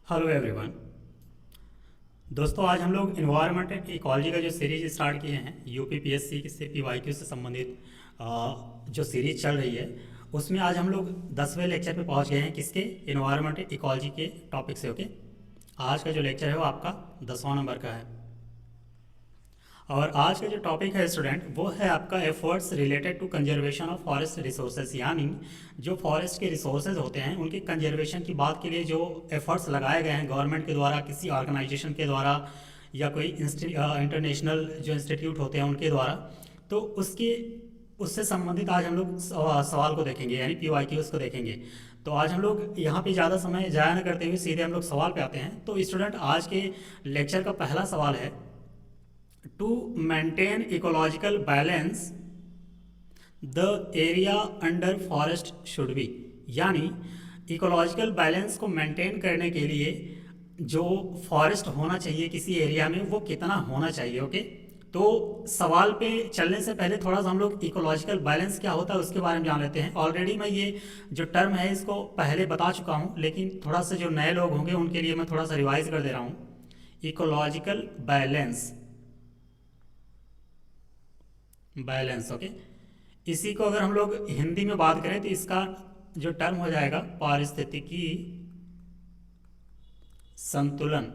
Hello everyone. दोस्तों, आज हम लोग इन्वायरमेंट एंड इकोलॉजी का जो सीरीज स्टार्ट किए हैं यूपीपीएससी से पीवाईक्यू से संबंधित जो सीरीज चल रही है उसमें आज हम लोग 10वें लेक्चर पे पहुंच गए हैं। किसके? इन्वायरमेंट एंड इकोलॉजी के टॉपिक से। ओके, आज का जो लेक्चर है वो आपका 10वां नंबर का है। और आज का जो टॉपिक है स्टूडेंट, वो है आपका efforts related to conservation of forest resources, यानी जो फॉरेस्ट के रिसोर्सेज होते हैं उनके कंजर्वेशन की बात के लिए जो एफर्ट्स लगाए गए हैं गवर्नमेंट के द्वारा, किसी ऑर्गेनाइजेशन के द्वारा या कोई इंटरनेशनल जो इंस्टीट्यूट होते हैं उनके द्वारा, तो उसके उससे संबंधित आज हम लोग सवाल को देखेंगे, यानी पीवाईक्यूज को देखेंगे। तो आज हम लोग यहाँ पे ज़्यादा समय जाया न करते हुए सीधे हम लोग सवाल पे आते हैं। तो स्टूडेंट, आज के लेक्चर का पहला सवाल है, to maintain ecological balance the area under forest should be, यानी इकोलॉजिकल बैलेंस को मेंटेन करने के लिए जो फॉरेस्ट होना चाहिए किसी एरिया में वो कितना होना चाहिए। ओके, तो सवाल पे चलने से पहले थोड़ा सा हम लोग इकोलॉजिकल बैलेंस क्या होता है उसके बारे में जान लेते हैं। ऑलरेडी मैं ये जो टर्म है इसको पहले बता चुका हूँ, लेकिन थोड़ा सा जो नए लोग होंगे उनके लिए मैं थोड़ा सा रिवाइज कर दे रहा हूँ। इकोलॉजिकल बैलेंस ओके, इसी को अगर हम लोग हिंदी में बात करें तो इसका जो टर्म हो जाएगा पारिस्थितिकी संतुलन।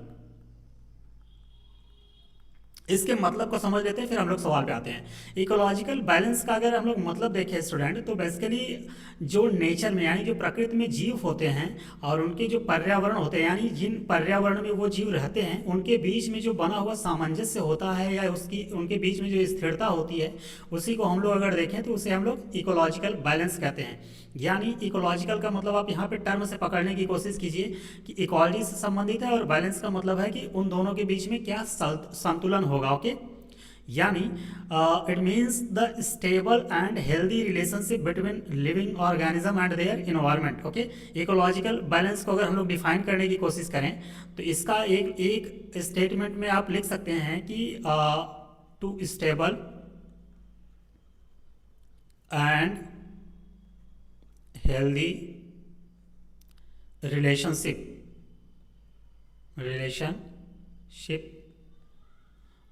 इसके मतलब को समझ लेते हैं, फिर हम लोग सवाल पे आते हैं। इकोलॉजिकल बैलेंस का अगर हम लोग मतलब देखें स्टूडेंट, तो बेसिकली जो नेचर में यानी जो प्रकृति में जीव होते हैं और उनके जो पर्यावरण होते हैं, यानी जिन पर्यावरण में वो जीव रहते हैं उनके बीच में जो बना हुआ सामंजस्य होता है या उसकी उनके बीच में जो स्थिरता होती है, उसी को हम लोग अगर देखें तो उसे हम लोग इकोलॉजिकल बैलेंस कहते हैं। यानी इकोलॉजिकल का मतलब आप यहाँ पे टर्म से पकड़ने की कोशिश कीजिए कि इक्वालिटी से संबंधित है, और बैलेंस का मतलब है कि उन दोनों के बीच में क्या संतुलन होगा। ओके, यानी it means the stable and healthy relationship between living organism and their environment. Okay, ecological balance को अगर हम लोग डिफाइन करने की कोशिश करें तो इसका एक एक स्टेटमेंट में आप लिख सकते हैं कि to stable and healthy relationship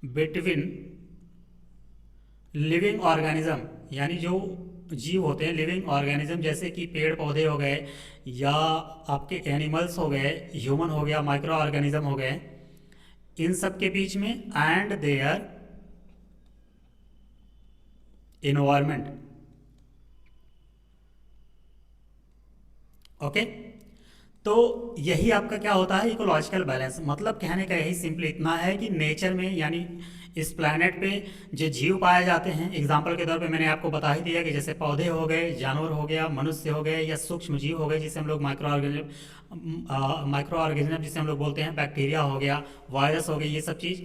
between living organism, यानी जो जीव होते हैं लिविंग ऑर्गेनिज्म, जैसे कि पेड़ पौधे हो गए या आपके एनिमल्स हो गए, ह्यूमन हो गया, माइक्रो ऑर्गेनिज्म हो गए, इन सब के बीच में एंड देयर इन्वायरमेंट। ओके, तो यही आपका क्या होता है इकोलॉजिकल बैलेंस। मतलब कहने का यही सिंपली इतना है कि नेचर में यानी इस प्लैनेट पे जो जीव पाए जाते हैं, एग्जाम्पल के तौर पे मैंने आपको बता ही दिया कि जैसे पौधे हो गए, जानवर हो गया, मनुष्य हो गए, या सूक्ष्म जीव हो गए जिसे हम लोग माइक्रो ऑर्गेनिज्म जिसे हम लोग बोलते हैं, बैक्टीरिया हो गया, वायरस हो गई, ये सब चीज़।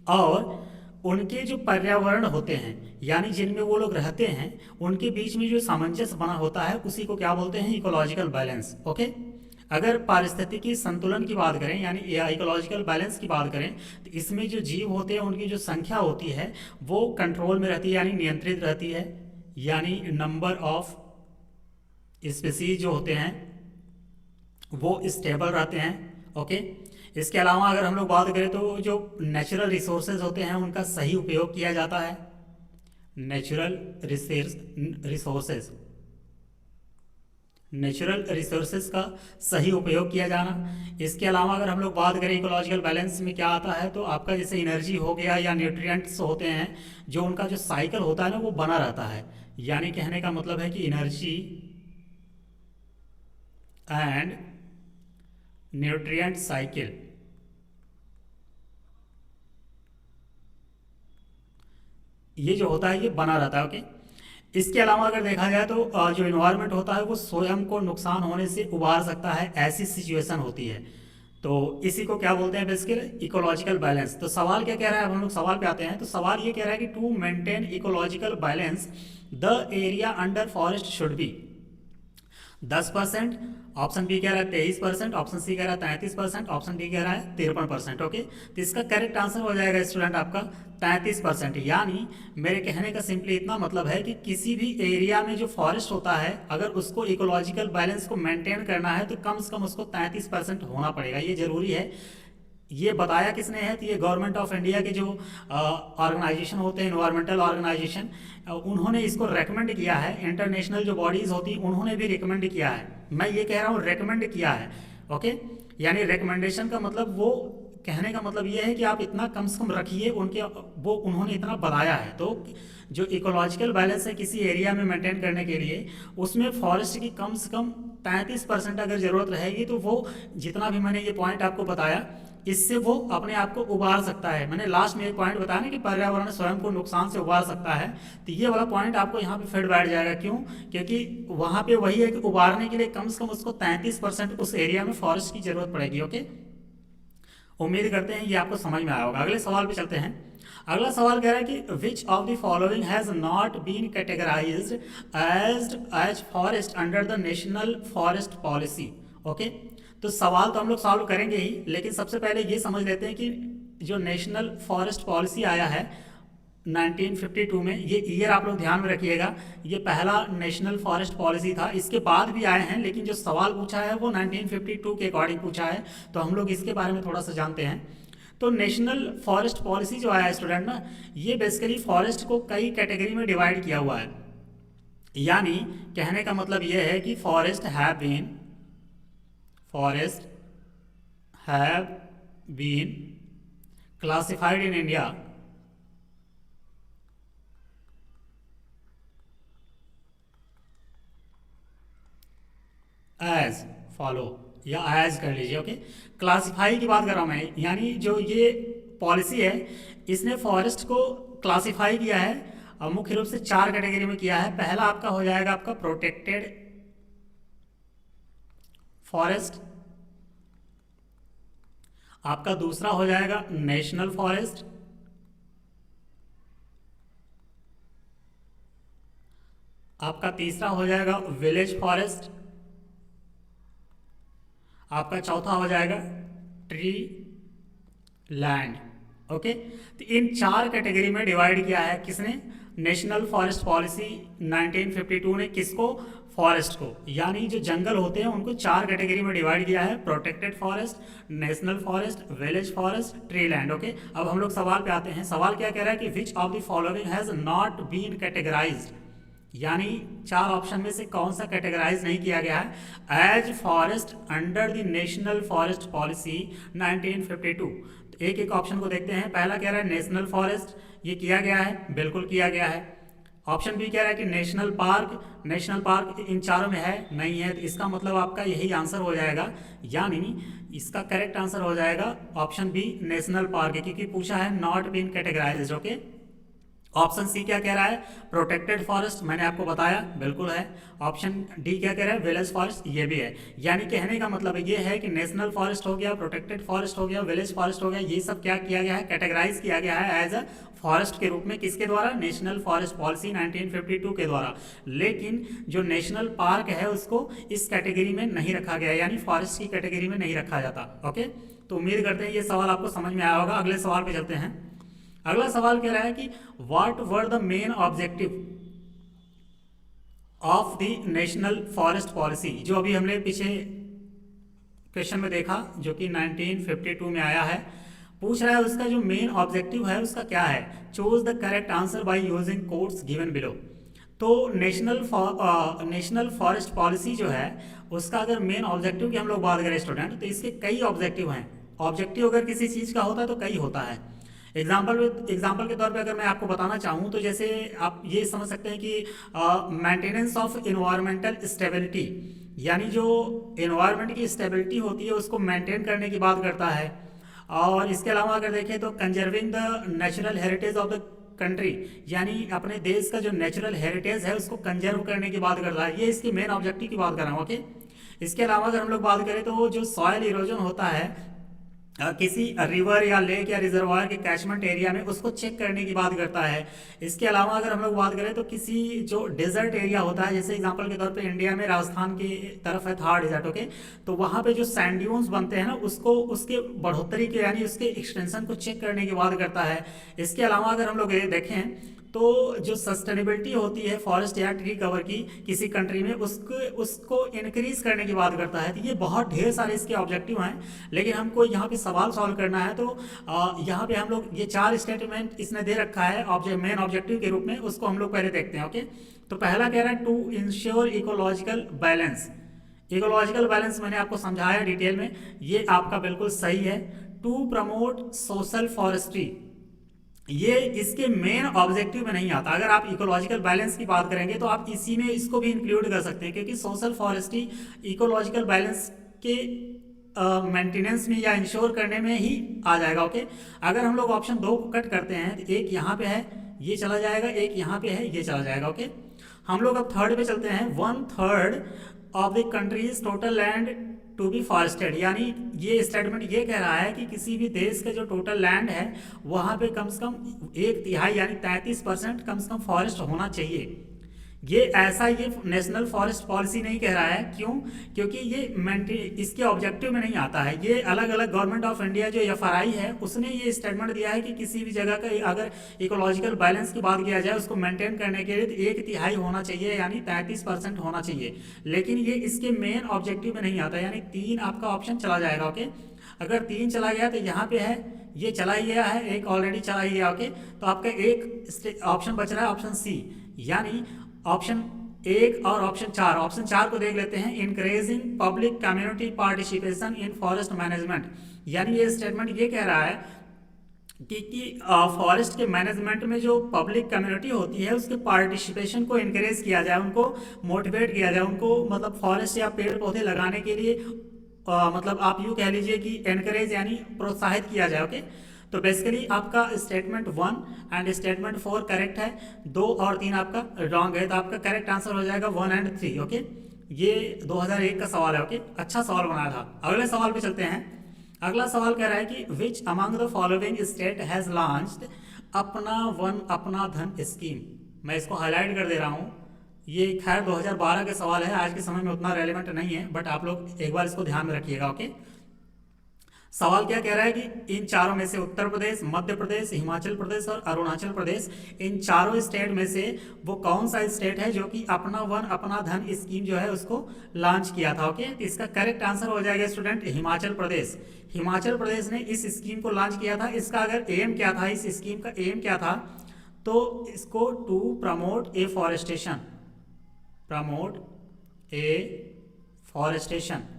और उनके जो पर्यावरण होते हैं यानी जिनमें वो लोग रहते हैं उनके बीच में जो सामंजस्य बना होता है उसी को क्या बोलते हैं? Ecological balance. ओके, अगर पारिस्थितिकी संतुलन की बात करें यानी इकोलॉजिकल बैलेंस की बात करें तो इसमें जो जीव होते हैं उनकी जो संख्या होती है वो कंट्रोल में रहती है, यानी नियंत्रित रहती है, यानी नंबर ऑफ स्पीसीज जो होते हैं वो स्टेबल रहते हैं। ओके, इसके अलावा अगर हम लोग बात करें तो जो नेचुरल रिसोर्सेज होते हैं उनका सही उपयोग किया जाता है। नेचुरल रिसोर्सेज नेचुरल रिसोर्सेज का सही उपयोग किया जाना। इसके अलावा अगर हम लोग बात करें इकोलॉजिकल बैलेंस में क्या आता है, तो आपका जैसे एनर्जी हो गया या न्यूट्रिएंट्स होते हैं, जो उनका जो साइकिल होता है ना वो बना रहता है। यानी कहने का मतलब है कि एनर्जी एंड न्यूट्रिएंट साइकिल ये जो होता है ये बना रहता है। ओके, इसके अलावा अगर देखा जाए तो जो इन्वायरमेंट होता है वो स्वयं को नुकसान होने से उबार सकता है, ऐसी सिचुएशन होती है। तो इसी को क्या बोलते हैं? Basically ecological balance. तो सवाल क्या कह रहा है, अब हम लोग सवाल पे आते हैं। तो सवाल ये कह रहा है कि to maintain ecological balance the area under forest should be, 10%, option B कह रहा है 23%, ऑप्शन सी कह रहा है 33%, ऑप्शन डी कह रहा है 53%। ओके, तो इसका करेक्ट आंसर हो जाएगा स्टूडेंट आपका 33%। यानी मेरे कहने का सिंपली इतना मतलब है कि किसी भी एरिया में जो फॉरेस्ट होता है, अगर उसको इकोलॉजिकल बैलेंस को मेंटेन करना है तो कम से कम उसको 33% होना पड़ेगा, ये जरूरी है। ये बताया किसने है? तो ये गवर्नमेंट ऑफ इंडिया के जो ऑर्गेनाइजेशन होते हैं, इन्वायरमेंटल ऑर्गेनाइजेशन, उन्होंने इसको रेकमेंड किया है। इंटरनेशनल जो बॉडीज़ होती उन्होंने भी रिकमेंड किया है। मैं ये कह रहा हूँ रेकमेंड किया है। ओके, यानी रिकमेंडेशन का मतलब, वो कहने का मतलब ये है कि आप इतना कम से कम रखिए, उनके वो उन्होंने इतना बताया है। तो जो इकोलॉजिकल बैलेंस है किसी एरिया में मेंटेन करने के लिए, उसमें फॉरेस्ट की कम से कम 33% अगर ज़रूरत रहेगी, तो वो जितना भी मैंने ये पॉइंट आपको बताया, इससे वो अपने आप को उबार सकता है। मैंने लास्ट में एक पॉइंट बताया ना कि पर्यावरण स्वयं को नुकसान से उबार सकता है, तो ये वाला पॉइंट आपको यहाँ पे फिट बैठ जाएगा। क्यों? क्योंकि वहाँ पे वही है कि उबारने के लिए कम से कम उसको 33% उस एरिया में फॉरेस्ट की जरूरत पड़ेगी। ओके, उम्मीद करते हैं ये आपको समझ में आया होगा। अगले सवाल पे चलते हैं। अगला सवाल कह रहा है कि which of the following has not been categorized as forest under the national forest policy. Okay, तो सवाल तो हम लोग सॉल्व करेंगे ही, लेकिन सबसे पहले ये समझ लेते हैं कि जो नेशनल फॉरेस्ट पॉलिसी आया है 1952 में, ये ईयर आप लोग ध्यान में रखिएगा, ये पहला नेशनल फॉरेस्ट पॉलिसी था। इसके बाद भी आए हैं, लेकिन जो सवाल पूछा है वो 1952 के अकॉर्डिंग पूछा है, तो हम लोग इसके बारे में थोड़ा सा जानते हैं। तो नेशनल फॉरेस्ट पॉलिसी जो आया है स्टूडेंट ना, ये बेसिकली फॉरेस्ट को कई कैटेगरी में डिवाइड किया हुआ है। यानी कहने का मतलब ये है कि forest have been classified in India as follow, या एज कर लीजिए। ओके, क्लासिफाई की बात कर रहा हूं मैं, यानी जो ये पॉलिसी है इसने फॉरेस्ट को क्लासिफाई किया है, और मुख्य रूप से 4 कैटेगरी में किया है। पहला आपका हो जाएगा आपका प्रोटेक्टेड फॉरेस्ट, आपका दूसरा हो जाएगा नेशनल फॉरेस्ट, आपका तीसरा हो जाएगा विलेज फॉरेस्ट, आपका चौथा हो जाएगा ट्री लैंड। ओके, तो इन 4 कैटेगरी में डिवाइड किया है किसने? नेशनल फॉरेस्ट पॉलिसी 1952 ने किसको? फॉरेस्ट को, यानी जो जंगल होते हैं उनको 4 कैटेगरी में डिवाइड किया है, protected forest, national forest, village forest, tree land. Okay, अब हम लोग सवाल पे आते हैं। सवाल क्या कह रहा है कि which of the following has not been categorized, यानी 4 ऑप्शन में से कौन सा कैटेगराइज नहीं किया गया है as forest under the national forest policy 1952। तो एक एक ऑप्शन को देखते हैं। पहला कह रहा है नेशनल फॉरेस्ट, ये किया गया है, बिल्कुल किया गया है। ऑप्शन बी कह रहा है कि नेशनल पार्क इन चारों में है, नहीं है, तो इसका मतलब आपका यही आंसर हो जाएगा, यानी इसका करेक्ट आंसर हो जाएगा ऑप्शन बी नेशनल पार्क, क्योंकि पूछा है not been categorized. Okay, option C क्या कह रहा है? प्रोटेक्टेड फॉरेस्ट, मैंने आपको बताया बिल्कुल है। ऑप्शन डी क्या कह रहा है? विलेज फॉरेस्ट, ये भी है। यानी कहने का मतलब ये है कि नेशनल फॉरेस्ट हो गया, प्रोटेक्टेड फॉरेस्ट हो गया, विलेज फॉरेस्ट हो गया, ये सब क्या किया गया है? कैटेगराइज किया गया है एज अ फॉरेस्ट के रूप में। किसके द्वारा? नेशनल फॉरेस्ट पॉलिसी 1952 के द्वारा। लेकिन जो नेशनल पार्क है उसको इस कैटेगरी में नहीं रखा गया, यानी फॉरेस्ट की कैटेगरी में नहीं रखा जाता। ओके, तो उम्मीद करते हैं ये सवाल आपको समझ में आया होगा। अगले सवाल पे चलते हैं। अगला सवाल कह रहा है कि what were the main objective of the national forest policy, जो अभी हमने पीछे क्वेश्चन में देखा, जो कि 1952 में आया है। पूछ रहा है उसका जो मेन ऑब्जेक्टिव है उसका क्या है। Choose the correct answer by using codes given below. तो नेशनल फॉरेस्ट पॉलिसी जो है उसका अगर मेन ऑब्जेक्टिव की हम लोग बात करें स्टूडेंट, तो इसके कई ऑब्जेक्टिव हैं। ऑब्जेक्टिव अगर किसी चीज़ का होता है तो कई होता है। एग्जाम्पल के तौर पे अगर मैं आपको बताना चाहूँ तो जैसे आप ये समझ सकते हैं कि मेंटेनेंस ऑफ इन्वायरमेंटल स्टेबिलिटी, यानी जो इन्वायरमेंट की स्टेबिलिटी होती है उसको मेंटेन करने की बात करता है। और इसके अलावा अगर देखें तो conserving the natural heritage of the country, यानी अपने देश का जो नेचुरल हेरिटेज है उसको कंजर्व करने की बात करता है। ये इसकी मेन ऑब्जेक्टिव की बात कर रहा हूँ। ओके, इसके अलावा अगर हम लोग बात करें तो जो सॉयल इरोजन होता है किसी रिवर या लेक या रिजर्वायर के कैचमेंट एरिया में उसको चेक करने की बात करता है। इसके अलावा अगर हम लोग बात करें तो किसी जो डेजर्ट एरिया होता है, जैसे एग्जांपल के तौर पे इंडिया में राजस्थान की तरफ है थार डेजर्ट, ओके, तो वहाँ पे जो सैंड ड्यून्स बनते हैं ना, उसको उसके बढ़ोतरी के यानी उसके एक्सटेंशन को चेक करने की बात करता है। इसके अलावा अगर हम लोग ये देखें तो जो सस्टेनेबिलिटी होती है फॉरेस्ट या ट्री कवर की किसी कंट्री में, उसको उसको इंक्रीज करने की बात करता है। तो ये बहुत ढेर सारे इसके ऑब्जेक्टिव हैं, लेकिन हमको यहाँ पे सवाल सॉल्व करना है। तो यहाँ पे हम लोग ये 4 स्टेटमेंट इसने दे रखा है मेन ऑब्जेक्टिव के रूप में, उसको हम लोग पहले देखते हैं। ओके, तो पहला कह रहा है to ensure ecological balance. Ecological balance मैंने आपको समझाया डिटेल में, ये आपका बिल्कुल सही है। टू प्रमोट सोशल फॉरेस्ट्री, ये इसके मेन ऑब्जेक्टिव में नहीं आता। अगर आप इकोलॉजिकल बैलेंस की बात करेंगे तो आप इसी में इसको भी इंक्लूड कर सकते हैं, क्योंकि सोशल फॉरेस्ट्री इकोलॉजिकल बैलेंस के मेंटेनेंस में या इंश्योर करने में ही आ जाएगा। ओके, अगर हम लोग ऑप्शन 2 को कट करते हैं तो एक यहाँ पे है, ये चला जाएगा, एक यहाँ पे है, ये चला जाएगा। ओके, हम लोग अब थर्ड पे चलते हैं। 1/3 of the countries total land to be forested, यानी ये स्टेटमेंट ये कह रहा है कि किसी भी देश का जो टोटल लैंड है वहाँ पे कम से कम 1/3 यानी 33% कम से कम फॉरेस्ट होना चाहिए। ये ऐसा ये नेशनल फॉरेस्ट पॉलिसी नहीं कह रहा है, क्यों? क्योंकि ये इसके ऑब्जेक्टिव में नहीं आता है। ये अलग अलग गवर्नमेंट ऑफ इंडिया जो FRI है उसने ये स्टेटमेंट दिया है कि किसी भी जगह का अगर इकोलॉजिकल बैलेंस की बात किया जाए उसको मेंटेन करने के लिए तो 1/3 होना चाहिए, यानी 33% होना चाहिए। लेकिन ये इसके मेन ऑब्जेक्टिव में नहीं आता, यानी 3 आपका ऑप्शन चला जाएगा। ओके, अगर 3 चला गया तो यहाँ पे है, ये चला ही गया है, एक ऑलरेडी चला ही गया। ओके, तो आपका एक ऑप्शन बच रहा है, ऑप्शन सी, यानी ऑप्शन 1 और ऑप्शन 4। ऑप्शन 4 को देख लेते हैं, encouraging public community participation in forest management, यानी ये स्टेटमेंट ये कह रहा है कि फॉरेस्ट के मैनेजमेंट में जो पब्लिक कम्युनिटी होती है उसके पार्टिसिपेशन को इनकरेज किया जाए, उनको मोटिवेट किया जाए, उनको मतलब फॉरेस्ट या पेड़ पौधे लगाने के लिए मतलब आप यूँ कह लीजिए कि एनकरेज यानी प्रोत्साहित किया जाए। ओके, तो बेसिकली आपका स्टेटमेंट 1 एंड स्टेटमेंट 4 करेक्ट है, 2 और 3 आपका रॉन्ग है। तो आपका करेक्ट आंसर हो जाएगा 1 एंड 3। ओके, ये 2001 का सवाल है। ओके, अच्छा सवाल बनाया था। अगले सवाल पे चलते हैं। अगला सवाल कह रहा है कि which among the following state has launched अपना वन अपना धन स्कीम। मैं इसको हाईलाइट कर दे रहा हूँ। ये खैर 2012 के सवाल है, आज के समय में उतना रेलिवेंट नहीं है, बट आप लोग एक बार इसको ध्यान में रखिएगा। ओके, सवाल क्या कह रहा है कि इन चारों में से उत्तर प्रदेश, मध्य प्रदेश, हिमाचल प्रदेश और अरुणाचल प्रदेश, इन चारों स्टेट में से वो कौन सा स्टेट है जो कि अपना वन अपना धन स्कीम जो है उसको लॉन्च किया था। ओके, तो इसका करेक्ट आंसर हो जाएगा स्टूडेंट हिमाचल प्रदेश। हिमाचल प्रदेश ने इस स्कीम को लॉन्च किया था। इसका अगर एम क्या था, इस स्कीम का एम क्या था, तो इसको to promote afforestation, promote afforestation,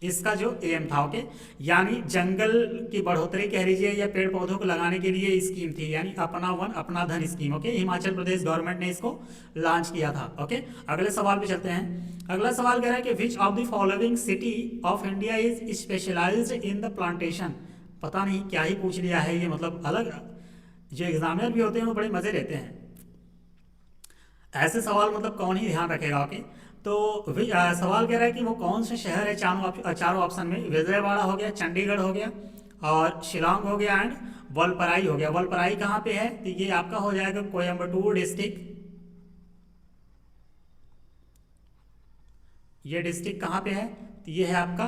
इसका जो एम था। ओके, यानी जंगल की बढ़ोतरी कह लीजिए या पेड़ पौधों को लगाने के लिए स्कीम थी, यानी अपना वन अपना धन scheme. Okay, Himachal Pradesh government ने इसको लॉन्च किया था। ओके, अगले सवाल पे चलते हैं। अगला सवाल कह रहा है कि which of the following city of India is specialized in the plantation. पता नहीं क्या ही पूछ लिया है ये, मतलब अलग जो एग्जामिनर भी होते हैं वो बड़े मजे लेते हैं। ऐसे सवाल मतलब कौन ही ध्यान रखेगा। ओके, तो सवाल कह रहा है कि वो कौन से शहर है चारों ऑप्शन में। विजयवाड़ा हो गया, चंडीगढ़ हो गया और शिलोंग हो गया एंड वलपराई हो गया। वलपराई कहाँ पे है, तो ये आपका हो जाएगा कोयम्बटूर डिस्ट्रिक्ट। ये डिस्ट्रिक्ट कहाँ पे है, तो ये है आपका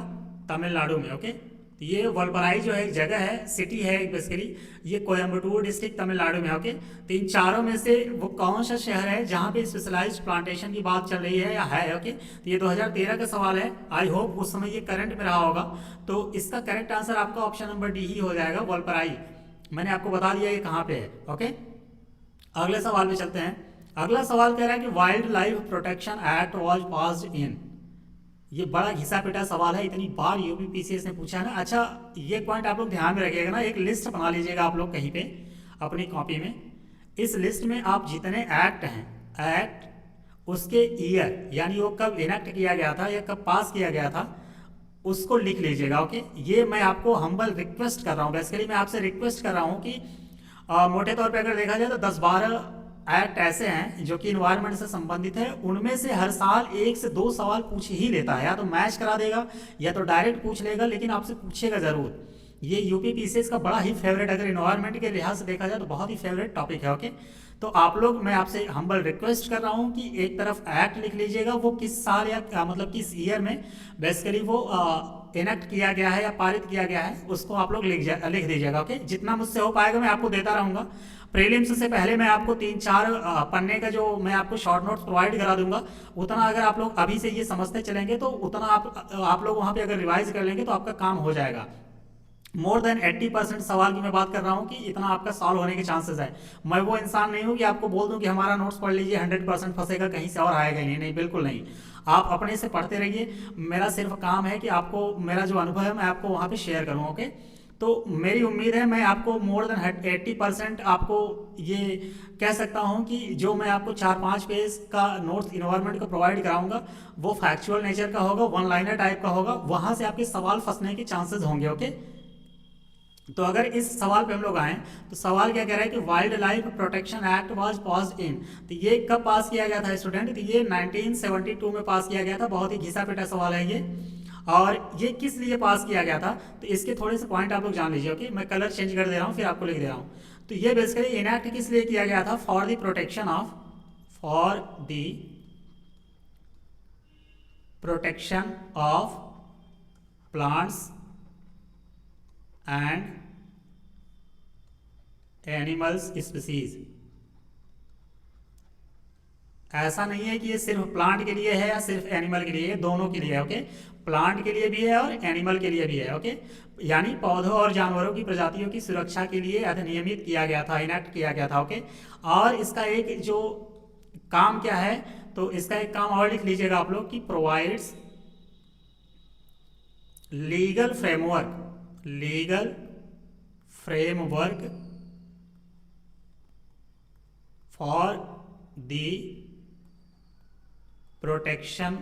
तमिलनाडु में। ओके, तो ये वलपराई जो है एक जगह है, सिटी है बेसिकली, ये कोयम्बटूर डिस्ट्रिक्ट तमिलनाडु में। ओके, तो इन चारों में से वो कौन सा शहर है जहाँ पे स्पेशलाइज्ड प्लांटेशन की बात चल रही है या है। ओके, तो ये 2013 का सवाल है। आई होप उस समय ये करंट में रहा होगा। तो इसका करेक्ट आंसर आपका ऑप्शन नंबर डी ही हो जाएगा, वलपराई। मैंने आपको बता दिया ये कहाँ पे है। ओके, अगले सवाल पे चलते हैं। अगला सवाल कह रहा है कि wild life protection act was passed in. ये बड़ा घिसा पिटा सवाल है, इतनी बार यूपीपीसीएस ने पूछा है ना। अच्छा, ये पॉइंट आप लोग ध्यान में रखिएगा ना, एक लिस्ट बना लीजिएगा आप लोग कहीं पे अपनी कॉपी में। इस लिस्ट में आप जितने एक्ट हैं, एक्ट उसके ईयर यानी वो कब इनेक्ट किया गया था या कब पास किया गया था उसको लिख लीजिएगा। ओके, ये मैं आपको हम्बल रिक्वेस्ट कर रहा हूँ, बेसिकली मैं आपसे रिक्वेस्ट कर रहा हूँ कि मोटे तौर पे अगर देखा जाए तो 10-12 एक्ट ऐसे हैं जो कि इन्वायरमेंट से संबंधित है, उनमें से हर साल 1 से 2 सवाल पूछ ही लेता है, या तो मैच करा देगा या तो डायरेक्ट पूछ लेगा, लेकिन आपसे पूछेगा जरूर। ये यूपी पीसीएस का बड़ा ही फेवरेट, अगर इन्वायरमेंट के लिहाज से देखा जाए तो बहुत ही फेवरेट टॉपिक है। ओके, तो आप लोग, मैं आपसे हम्बल रिक्वेस्ट कर रहा हूँ कि एक तरफ एक्ट लिख लीजिएगा, वो किस साल या मतलब किस ईयर में बेसिकली वो इनेक्ट किया गया है या पारित किया गया है, उसको आप लोग लिख दीजिएगा। ओके, जितना मुझसे हो पाएगा मैं आपको देता रहूँगा। प्रीलिम्स से पहले मैं आपको 3-4 पन्ने का जो मैं आपको शॉर्ट नोट्स प्रोवाइड करा दूंगा, उतना अगर आप लोग अभी से ये समझते चलेंगे तो उतना आप लोग वहाँ पे अगर रिवाइज कर लेंगे तो आपका काम हो जाएगा। मोर देन 80% सवाल की मैं बात कर रहा हूँ कि इतना आपका सॉल्व होने के चांसेस है। मैं वो इंसान नहीं हूँ कि आपको बोल दूँ कि हमारा नोट्स पढ़ लीजिए 100% फंसेगा, कहीं से और आएगा ही नहीं, नहीं बिल्कुल नहीं। आप अपने से पढ़ते रहिए, मेरा सिर्फ काम है कि आपको मेरा जो अनुभव है मैं आपको वहाँ पे शेयर करूँ। ओके, तो मेरी उम्मीद है मैं आपको मोर देन 80% आपको ये कह सकता हूँ कि जो मैं आपको 4-5 पेज का नोट्स इन्वायरमेंट का प्रोवाइड कराऊंगा वो फैक्चुअल नेचर का होगा, वन लाइनर टाइप का होगा, वहाँ से आपके सवाल फंसने के चांसेस होंगे। ओके, तो अगर इस सवाल पे हम लोग आए तो सवाल क्या कह रहा है कि wild life protection act was passed in, तो ये कब पास किया गया था स्टूडेंट? तो ये 1972 में पास किया गया था। बहुत ही घिसा पिटा सवाल है ये, और ये किस लिए पास किया गया था तो इसके थोड़े से पॉइंट आप लोग जान लीजिए। ओके, मैं कलर चेंज कर दे रहा हूँ फिर आपको लिख दे रहा हूँ। तो ये बेसिकली इनैक्ट किस लिए किया गया था? For the protection of plants and animals species. ऐसा नहीं है कि ये सिर्फ प्लांट के लिए है या सिर्फ एनिमल के लिए है, दोनों के लिए है। ओके, प्लांट के लिए भी है और एनिमल के लिए भी है। ओके, यानी पौधों और जानवरों की प्रजातियों की सुरक्षा के लिए अधिनियमित किया गया था, इनेक्ट किया गया था। ओके, और इसका एक जो काम क्या है, तो इसका एक काम और लिख लीजिएगा आप लोग कि provides legal framework for the protection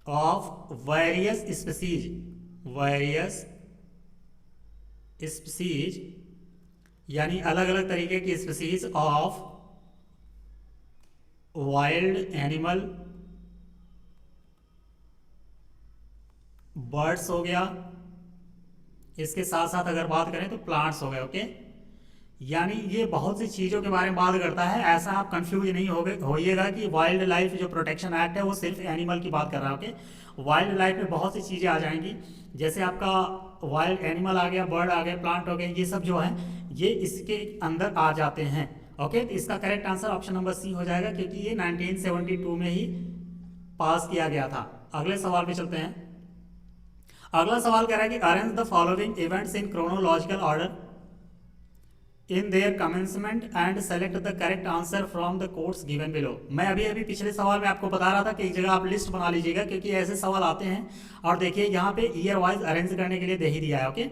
of various species, यानी अलग अलग तरीके की species of wild animal, birds हो गया, इसके साथ साथ अगर बात करें तो प्लांट्स हो गए। ओके, यानी ये बहुत सी चीज़ों के बारे में बात करता है। ऐसा आप कंफ्यूज नहीं होइएगा कि वाइल्ड लाइफ जो प्रोटेक्शन एक्ट है वो सिर्फ एनिमल की बात कर रहा है। ओके, वाइल्ड लाइफ में बहुत सी चीज़ें आ जाएंगी, जैसे आपका वाइल्ड एनिमल आ गया, बर्ड आ गए, प्लांट हो गए, ये सब जो है ये इसके अंदर आ जाते हैं। ओके, तो इसका correct answer option number C हो जाएगा, क्योंकि ये 1972 में ही पास किया गया था। अगले सवाल पे चलते हैं। अगला सवाल कह रहा है कि arrange the following events in chronological order in their commencement and select the correct answer from the quotes given below. मैं अभी पिछले सवाल में आपको बता रहा था कि एक जगह आप लिस्ट बना लीजिएगा, क्योंकि ऐसे सवाल आते हैं। और देखिए यहाँ पे ईयर वाइज अरेंज करने के लिए दे ही दिया है। ओके,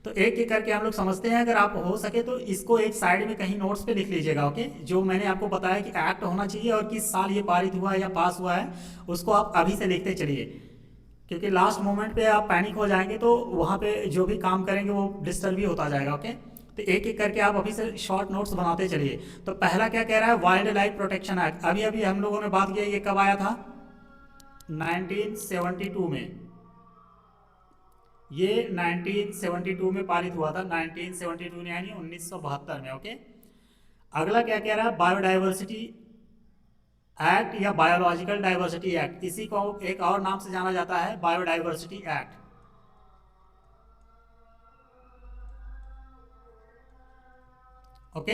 तो एक एक करके हम लोग समझते हैं। अगर आप हो सके तो इसको एक साइड में कहीं नोट्स पे लिख लीजिएगा। ओके, जो मैंने आपको बताया कि एक्ट होना चाहिए और किस साल ये पारित हुआ है या पास हुआ है, उसको आप अभी से लिखते चलिए, क्योंकि लास्ट मोमेंट पे आप पैनिक हो जाएंगे तो वहाँ पे जो भी काम करेंगे वो डिस्टर्ब भी होता जाएगा। ओके, तो एक एक करके आप अभी से शॉर्ट नोट्स बनाते चलिए। तो पहला क्या कह रहा है? Wild life protection act. अभी अभी हम लोगों ने बात किया, ये कब आया था? 1972 में। ये 1972 में पारित हुआ था, 1972 यानी 1972 में। ओके, अगला क्या कह रहा है? बायोडाइवर्सिटी एक्ट या बायोलॉजिकल डाइवर्सिटी एक्ट, इसी को एक और नाम से जाना जाता है बायोडाइवर्सिटी एक्ट। ओके,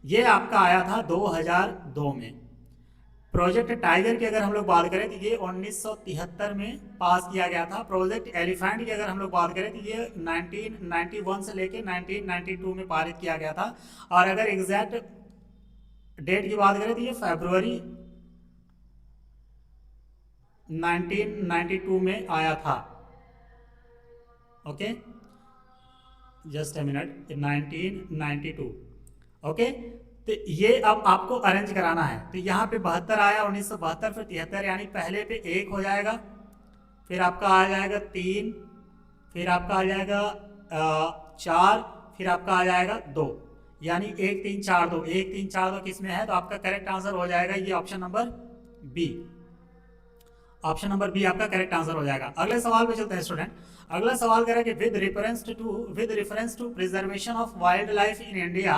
ये आपका आया था 2002 में। प्रोजेक्ट टाइगर की अगर हम लोग बात करें तो ये 1973 में पास किया गया था। प्रोजेक्ट एलिफेंट की अगर हम लोग बात करें तो ये 1991 से लेके 1992 में पारित किया गया था। और अगर एग्जैक्ट डेट की बात करें तो ये फरवरी 1992 में आया था। Okay, just a minute, 1992। Okay, तो ये अब आपको अरेंज कराना है। तो यहाँ पे 72 आया, 1972, फिर 73, यानी पहले पे 1 हो जाएगा, फिर आपका आ जाएगा 3, फिर आपका आ जाएगा 4, फिर आपका आ जाएगा 2। यानी 1 3 4 2, 1 3 4 2 किस में है, तो आपका करेक्ट आंसर हो जाएगा ये option number B. Option number B आपका करेक्ट आंसर हो जाएगा। अगले सवाल पे चलते हैं स्टूडेंट। अगला सवाल कह रहा है कि with reference to preservation of wildlife in India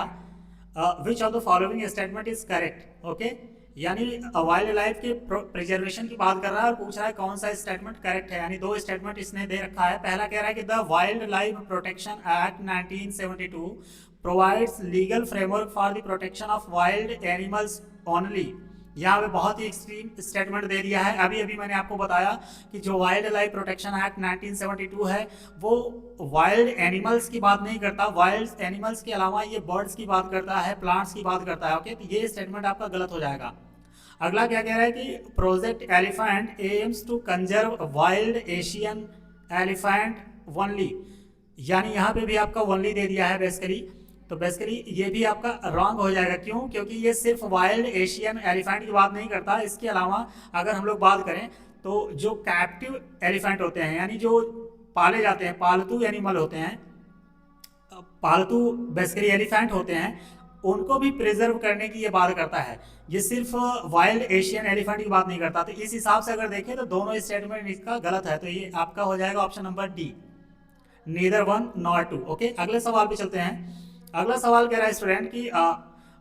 which of the following statement is correct. Okay, यानी वाइल्ड लाइफ के प्रिजर्वेशन की बात कर रहा है और पूछ रहा है कौन सा स्टेटमेंट करेक्ट है। यानी दो स्टेटमेंट इसने दे रखा है। पहला कह रहा है कि the wild life protection act 1972 provides legal framework for the protection of wild animals only. यहाँ पे बहुत ही एक्सट्रीम स्टेटमेंट दे दिया है। अभी अभी मैंने आपको बताया कि जो वाइल्ड लाइफ प्रोटेक्शन एक्ट 1972 है वो वाइल्ड एनिमल्स की बात नहीं करता, वाइल्ड एनिमल्स के अलावा ये बर्ड्स की बात करता है, प्लांट्स की बात करता है। ओके, तो ये स्टेटमेंट आपका गलत हो जाएगा। अगला क्या कह रहा है कि project elephant aims to conserve wild Asian elephant only, यानी यहाँ पे भी आपका ओनली दे दिया है बेसिकली। तो बेसिकली ये भी आपका रॉन्ग हो जाएगा। क्यों? क्योंकि ये सिर्फ वाइल्ड एशियन एलिफेंट की बात नहीं करता। इसके अलावा अगर हम लोग बात करें तो जो कैप्टिव एलिफेंट होते हैं, यानी जो पाले जाते हैं, पालतू एनिमल होते हैं, पालतू बेसिकली एलिफेंट होते हैं, उनको भी प्रिजर्व करने की ये बात करता है। ये सिर्फ वाइल्ड एशियन एलिफेंट की बात नहीं करता। तो इस हिसाब से अगर देखें तो दोनों स्टेटमेंट इसका गलत है। तो ये आपका हो जाएगा option number D, neither one nor two. Okay, अगले सवाल पे चलते हैं। अगला सवाल कह रहा है स्टूडेंट कि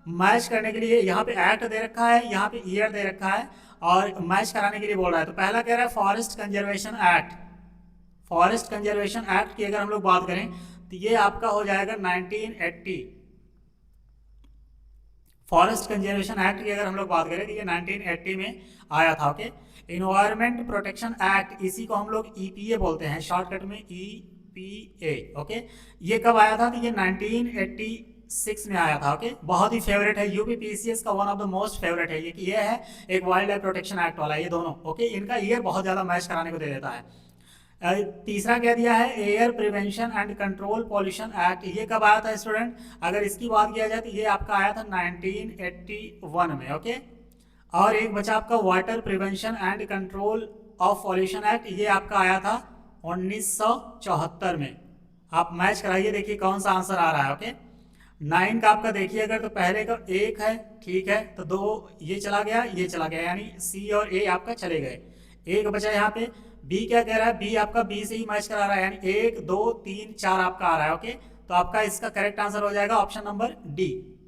मैच करने के लिए यहाँ पे एक्ट दे रखा है, यहाँ पे ईयर दे रखा है और मैच कराने के लिए बोल रहा है। तो पहला कह रहा है forest conservation act. Forest conservation act की अगर हम लोग बात करें तो ये आपका हो जाएगा 1980। फॉरेस्ट कंजर्वेशन एक्ट की अगर हम लोग बात करें तो ये 1980 में आया था। ओके, इन्वायरमेंट प्रोटेक्शन एक्ट, इसी को हम लोग ईपीए बोलते हैं, शॉर्टकट में ईपीए। ओके, ये कब आया था? तो ये 1986 में आया था। ओके, बहुत ही फेवरेट है, यूपी पीसीएस का one of the most favourite है ये है एक वाइल्ड लाइफ प्रोटेक्शन एक्ट वाला, ये दोनों। ओके, इनका ईयर बहुत ज्यादा मैच कराने को दे देता है। तीसरा कह दिया है air prevention and control pollution act, ये कब आया था स्टूडेंट? अगर इसकी बात किया जाए तो ये आपका आया था 1981 में। ओके, और एक बचा आपका water prevention and control of pollution act, ये आपका आया था 1974 में। आप मैच कराइए, देखिए कौन सा आंसर आ रहा है। ओके, 9 का आपका देखिए अगर तो पहले का 1 है, ठीक है, तो 2 ये चला गया, ये चला गया, यानी सी और ए आपका चले गए। 1 बचा यहाँ पे। बी क्या कह रहा है? बी आपका बी से ही मैच करा रहा है, यानी 1 2 3 4 आपका आ रहा है। ओके, तो आपका इसका करेक्ट आंसर हो जाएगा ऑप्शन नंबर डी।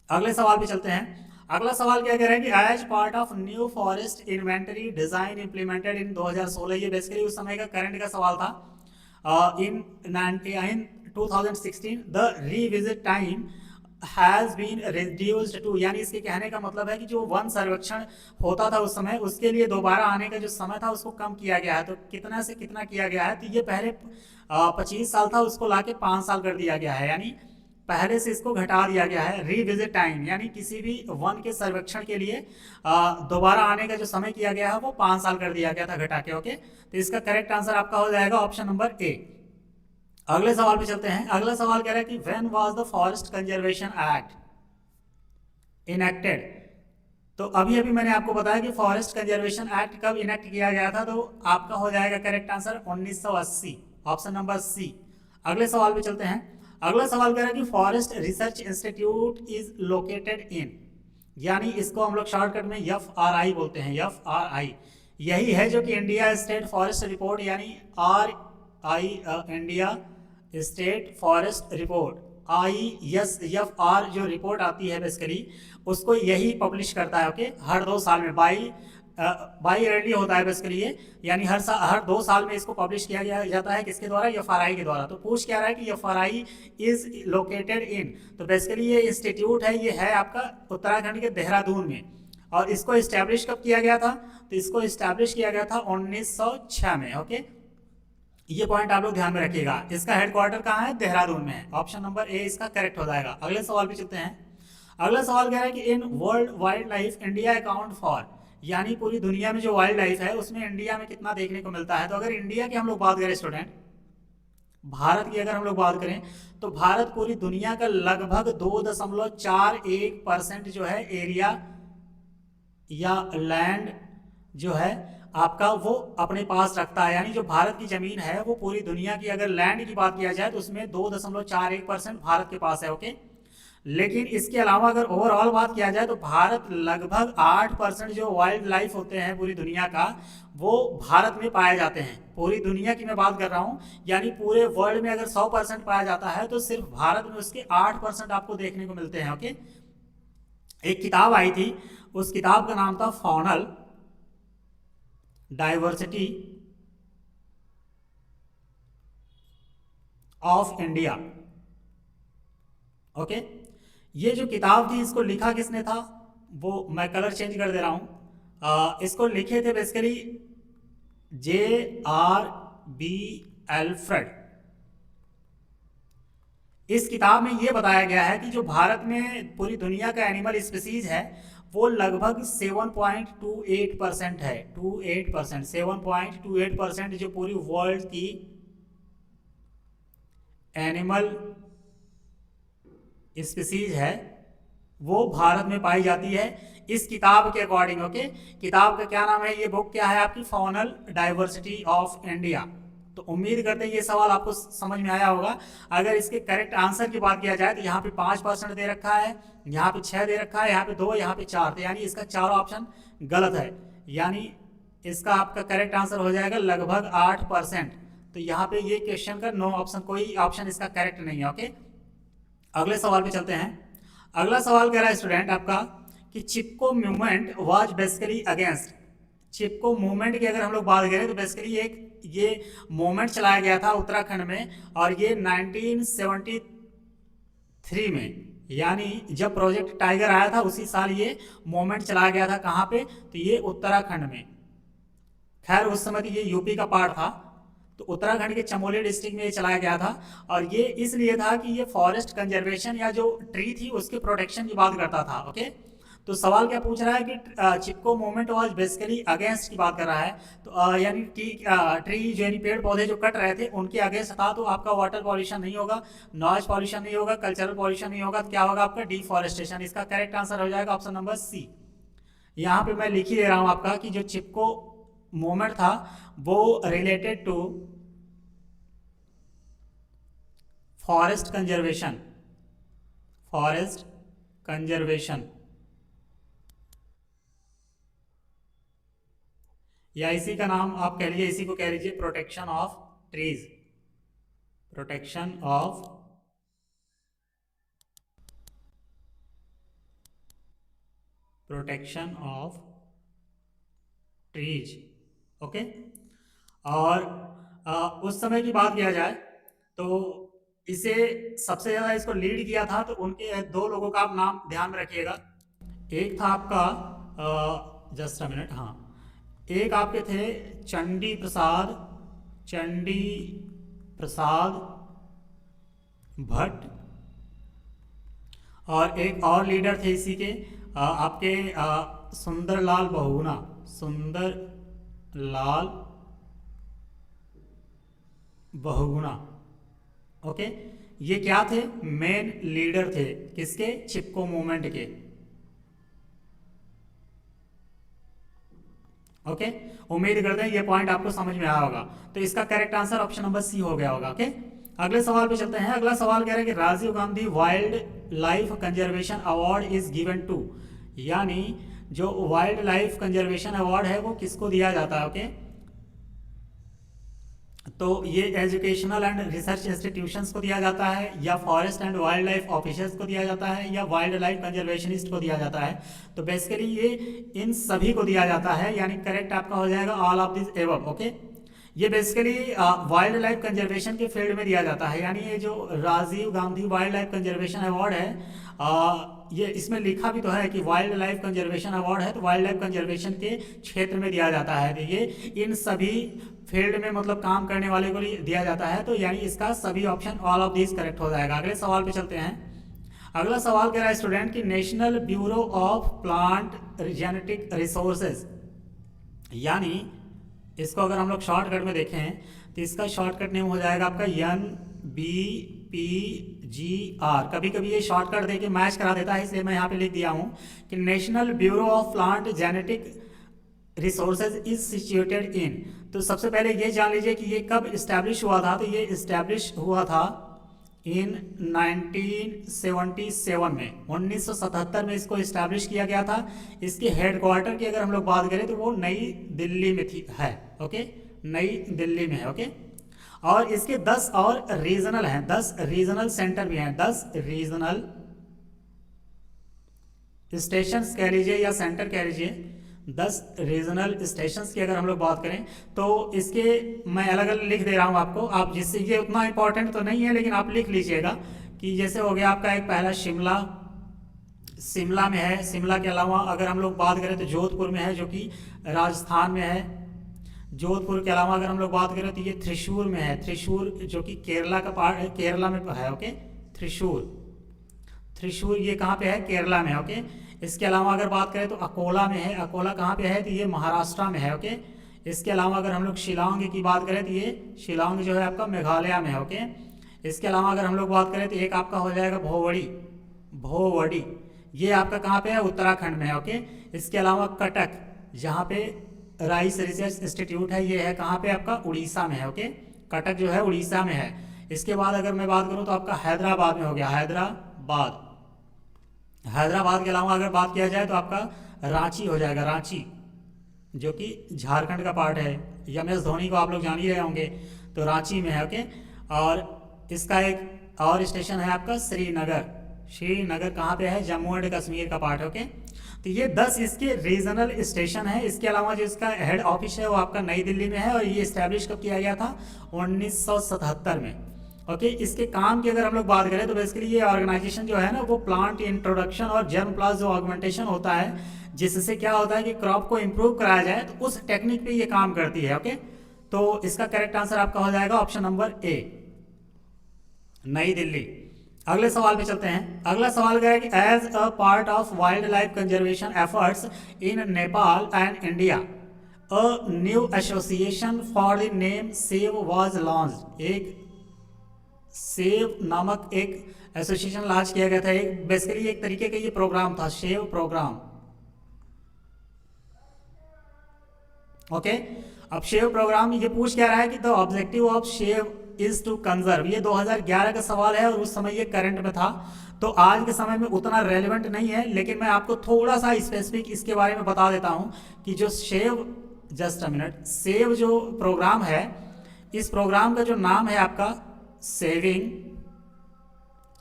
अगले सवाल पे चलते हैं। अगला सवाल क्या कह रहा है कि as part of new forest inventory design implemented in 2016, ये बेसिकली उस समय का करंट का सवाल था। In 2016 the revisit time has been reduced to, यानी इसके कहने का मतलब है कि जो वन सर्वेक्षण होता था उस समय, उसके लिए दोबारा आने का जो समय था उसको कम किया गया है। तो कितना से कितना किया गया है? तो ये पहले 25 साल था, उसको लाके 5 साल कर दिया गया है, यानी पहले से इसको घटा दिया गया है। रीविजिट टाइम, यानी किसी भी वन के सर्वेक्षण के लिए दोबारा आने का जो समय किया गया है वो 5 साल कर दिया गया था घटा के। ओके, तो इसका करेक्ट आंसर आपका हो जाएगा ऑप्शन नंबर ए। अगले सवाल पे चलते हैं। अगला सवाल कह रहा है कि when was the forest conservation act enacted. तो अभी अभी मैंने आपको बताया कि फॉरेस्ट कंजर्वेशन एक्ट कब इनेक्ट किया गया था, तो आपका हो जाएगा correct answer 1980, option number C. अगले सवाल पे चलते हैं। अगला सवाल कह रहा है कि forest research institute is located in, यानी इसको हम लोग शॉर्टकट में FRI बोलते हैं, FRI। यही है जो कि इंडिया स्टेट फॉरेस्ट रिपोर्ट, यानी RI India state forest report, ISFR जो रिपोर्ट आती है बेसिकली उसको यही पब्लिश करता है। ओके, हर 2 साल में बाई ईयरली होता है बेसिकली ये, यानी हर 2 साल में इसको पब्लिश किया गया जाता है। किसके द्वारा? FRI के द्वारा। तो पूछ क्या रहा है कि FRI इज लोकेटेड इन, तो बेसिकली ये इंस्टीट्यूट है, ये है आपका उत्तराखंड के देहरादून में। और इसको इस्टेब्लिश कब किया गया था? तो इसको इस्टेब्लिश किया गया था 1906 में। ओके, ये पॉइंट आप लोग ध्यान में रखिएगा। इसका हेडक्वार्टर कहाँ है? देहरादून में है। ऑप्शन नंबर ए इसका करेक्ट हो जाएगा। अगले सवाल पे चलते हैं। अगला सवाल कह रहा है कि in world wild life India account for, यानी पूरी दुनिया में जो वाइल्ड लाइफ है उसमें इंडिया में कितना देखने को मिलता है। तो अगर इंडिया की हम लोग बात करें स्टूडेंट, भारत की अगर हम लोग बात करें तो भारत पूरी दुनिया का लगभग 2.41% जो है एरिया या लैंड जो है आपका वो अपने पास रखता है। यानी जो भारत की जमीन है वो पूरी दुनिया की अगर लैंड की बात किया जाए तो उसमें 2.41% भारत के पास है। ओके, लेकिन इसके अलावा अगर ओवरऑल बात किया जाए तो भारत लगभग 8% जो वाइल्ड लाइफ होते हैं पूरी दुनिया का, वो भारत में पाए जाते हैं। पूरी दुनिया की मैं बात कर रहा हूँ, यानी पूरे वर्ल्ड में अगर 100% पाया जाता है तो सिर्फ भारत में उसके 8% आपको देखने को मिलते हैं। ओके, एक किताब आई थी, उस किताब का नाम था faunal diversity of India. Okay, ये जो किताब थी इसको लिखा किसने था, वो मैं कलर चेंज कर दे रहा हूं। इसको लिखे थे बेसिकली J.R.B. एल्फ्रेड। इस किताब में ये बताया गया है कि जो भारत में पूरी दुनिया का एनिमल स्पीसीज है वो लगभग 7.28% है। 28%, 7.28% जो पूरी वर्ल्ड की एनिमल स्पीसीज है वो भारत में पाई जाती है इस किताब के अकॉर्डिंग। ओके, किताब का क्या नाम है, ये बुक क्या है आपकी, फॉनल डाइवर्सिटी ऑफ इंडिया। तो उम्मीद करते हैं ये सवाल आपको समझ में आया होगा। अगर इसके करेक्ट आंसर की बात किया जाए तो यहाँ पे 5% दे रखा है, यहाँ पे 6 दे रखा है, यहाँ पे 2, यहाँ पे 4, तो यानी इसका चारों ऑप्शन गलत है। यानी इसका आपका करेक्ट आंसर हो जाएगा लगभग 8%। तो यहाँ पे ये क्वेश्चन का नो ऑप्शन, कोई ऑप्शन इसका करेक्ट नहीं है। ओके, अगले सवाल पे चलते हैं। अगला सवाल कह रहा है स्टूडेंट आपका कि Chipko movement was basically against. Chipko movement की अगर हम लोग बात करें तो बेसिकली एक ये मूवमेंट चलाया गया था उत्तराखंड में, और ये 1973 में, यानी जब प्रोजेक्ट टाइगर आया था उसी साल ये मूवमेंट चलाया गया था। कहाँ पे, तो ये उत्तराखंड में। खैर उस समय तो ये यूपी का पार्ट था, तो उत्तराखंड के चमोली डिस्ट्रिक्ट में ये चलाया गया था। और ये इसलिए था कि ये फॉरेस्ट कंजर्वेशन या जो ट्री थी उसके प्रोटेक्शन की बात करता था। ओके, तो सवाल क्या पूछ रहा है कि Chipko movement was basically against की बात कर रहा है, तो यानी ट्री जो यानी पेड़ पौधे जो कट रहे थे उनके अगेंस्ट था। तो आपका वाटर पॉल्यूशन नहीं होगा, नॉइज पॉल्यूशन नहीं होगा, कल्चरल पॉल्यूशन नहीं होगा, तो क्या होगा आपका डिफॉरेस्टेशन। इसका करेक्ट आंसर हो जाएगा ऑप्शन नंबर सी। यहाँ पे मैं लिख ही दे रहा हूँ आपका कि जो चिपको मूवमेंट था वो related to forest conservation, forest conservation, या इसी का नाम आप कह लीजिए, इसी को कह लीजिए protection of trees, protection of trees. Okay, और उस समय की बात किया जाए तो इसे सबसे ज़्यादा इसको लीड किया था, तो उनके 2 लोगों का आप नाम ध्यान में रखिएगा। एक था आपका जस्ट अ मिनट, हाँ, एक आपके थे चंडी प्रसाद भट्ट, और एक और लीडर थे इसी के आपके सुंदरलाल बहुगुणा। ओके, ये क्या थे, मेन लीडर थे किसके, चिपको मूवमेंट के। ओके, उम्मीद करते हैं ये पॉइंट आपको समझ में आया होगा। तो इसका correct answer option number C हो गया होगा। ओके, अगले सवाल पे चलते हैं। अगला सवाल कह रहा है कि Rajiv Gandhi wildlife conservation award is given to, यानी जो वाइल्ड लाइफ कंजर्वेशन अवार्ड है वो किसको दिया जाता है। ओके, तो ये एजुकेशनल एंड रिसर्च इंस्टीट्यूशंस को दिया जाता है, या forest and wild life officers को दिया जाता है, या वाइल्ड लाइफ कंजर्वेशनिस्ट को दिया जाता है। तो बेसिकली ये इन सभी को दिया जाता है, यानी करेक्ट आपका हो जाएगा all of this above. Okay, ये बेसिकली वाइल्ड लाइफ कंजर्वेशन के फील्ड में दिया जाता है, यानी ये जो Rajiv Gandhi wildlife conservation award है, ये इसमें लिखा भी तो है कि वाइल्ड लाइफ कंजर्वेशन अवार्ड है, तो वाइल्ड लाइफ कंजर्वेशन के क्षेत्र में दिया जाता है। तो ये इन सभी फील्ड में मतलब काम करने वाले को दिया जाता है, तो यानी इसका सभी option all of this correct हो जाएगा। अगले सवाल पे चलते हैं। अगला सवाल कह रहा है स्टूडेंट कि national bureau of plant genetic resources, यानी इसको अगर हम लोग शॉर्टकट में देखें तो इसका शॉर्टकट नेम हो जाएगा आपका NBPGR। कभी कभी ये शॉर्टकट देके मैच करा देता है, इसलिए मैं यहाँ पे लिख दिया हूँ कि national bureau of plant genetic resources is situated in. तो सबसे पहले ये जान लीजिए कि ये कब इस्टेब्लिश हुआ था। तो ये इस्टेब्लिश हुआ था इन 1977 में 1977 में इसको इस्टेब्लिश किया गया था। इसके हेडक्वार्टर की अगर हम लोग बात करें तो वो नई दिल्ली में थी है। ओके, नई दिल्ली में है। ओके, और इसके 10 और रीजनल हैं, 10 रीजनल सेंटर भी हैं, 10 रीजनल स्टेशंस कह लीजिए या सेंटर कह लीजिए। 10 रीजनल स्टेशंस की अगर हम लोग बात करें तो इसके मैं अलग अलग लिख दे रहा हूँ आपको, आप जिससे ये उतना इंपॉर्टेंट तो नहीं है लेकिन आप लिख लीजिएगा कि जैसे हो गया आपका एक पहला शिमला, शिमला में है। शिमला के अलावा अगर हम लोग बात करें तो जोधपुर में है जो कि राजस्थान में है। जोधपुर के अलावा अगर हम लोग बात करें तो ये त्रिशूर में है, त्रिशूर जो कि केरला का पार्ट है, केरला में है। ओके, त्रिशूर, त्रिशूर ये कहाँ पे है? केरला में। ओके, इसके अलावा अगर बात करें तो अकोला में है। अकोला कहाँ पे है? तो ये महाराष्ट्र में है। ओके, इसके अलावा अगर हम लोग शिलांग की बात करें तो ये शिलांग जो है आपका मेघालय में है। ओके, इसके अलावा अगर हम लोग बात करें तो एक आपका हो जाएगा भोवड़ी, भोवड़ी ये आपका कहाँ पे है? उत्तराखंड में है। ओके, इसके अलावा कटक जहाँ पे राइस रिसर्च इंस्टीट्यूट है ये है कहाँ पे? आपका उड़ीसा में है। ओके, कटक जो है उड़ीसा में है। इसके बाद अगर मैं बात करूँ तो आपका हैदराबाद में हो गया, हैदराबाद। हैदराबाद के अलावा अगर बात किया जाए तो आपका रांची हो जाएगा, रांची जो कि झारखंड का पार्ट है। MS धोनी को आप लोग जान ही रहे होंगे, तो रांची में है। ओके, और इसका एक और स्टेशन है आपका श्रीनगर, श्रीनगर कहाँ पे है? जम्मू एंड कश्मीर का पार्ट है। ओके, तो ये 10 इसके रीजनल स्टेशन है। इसके अलावा जो इसका हेड ऑफिस है वो आपका नई दिल्ली में है और ये इस्टेब्लिश कब किया गया था? 1977 में। ओके, इसके काम की अगर हम लोग बात करें तो बेसिकली ये ऑर्गेनाइजेशन जो है ना वो प्लांट इंट्रोडक्शन और जर्म प्लास जो ऑगमेंटेशन होता है जिससे क्या होता है कि क्रॉप को इम्प्रूव कराया जाए तो उस टेक्निक पे ये काम करती है। ओके, तो इसका करेक्ट आंसर आपका हो जाएगा ऑप्शन नंबर ए, नई दिल्ली। अगले सवाल पे चलते हैं। अगला सवाल क्या है कि as a part of wildlife conservation efforts in Nepal and India a new association for the name save was launched. एक सेव नामक एक एसोसिएशन लॉन्च किया गया था। एक बेसिकली एक तरीके का ये प्रोग्राम था, सेव प्रोग्राम। ओके, अब सेव प्रोग्राम ये पूछ क्या रहा है कि the objective of save is to conserve. ये 2011 का सवाल है और उस समय ये करंट में था, तो आज के समय में उतना रेलेवेंट नहीं है, लेकिन मैं आपको थोड़ा सा स्पेसिफिक इसके बारे में बता देता हूं कि जो save, just a minute, save जो प्रोग्राम है, इस प्रोग्राम का जो नाम है आपका saving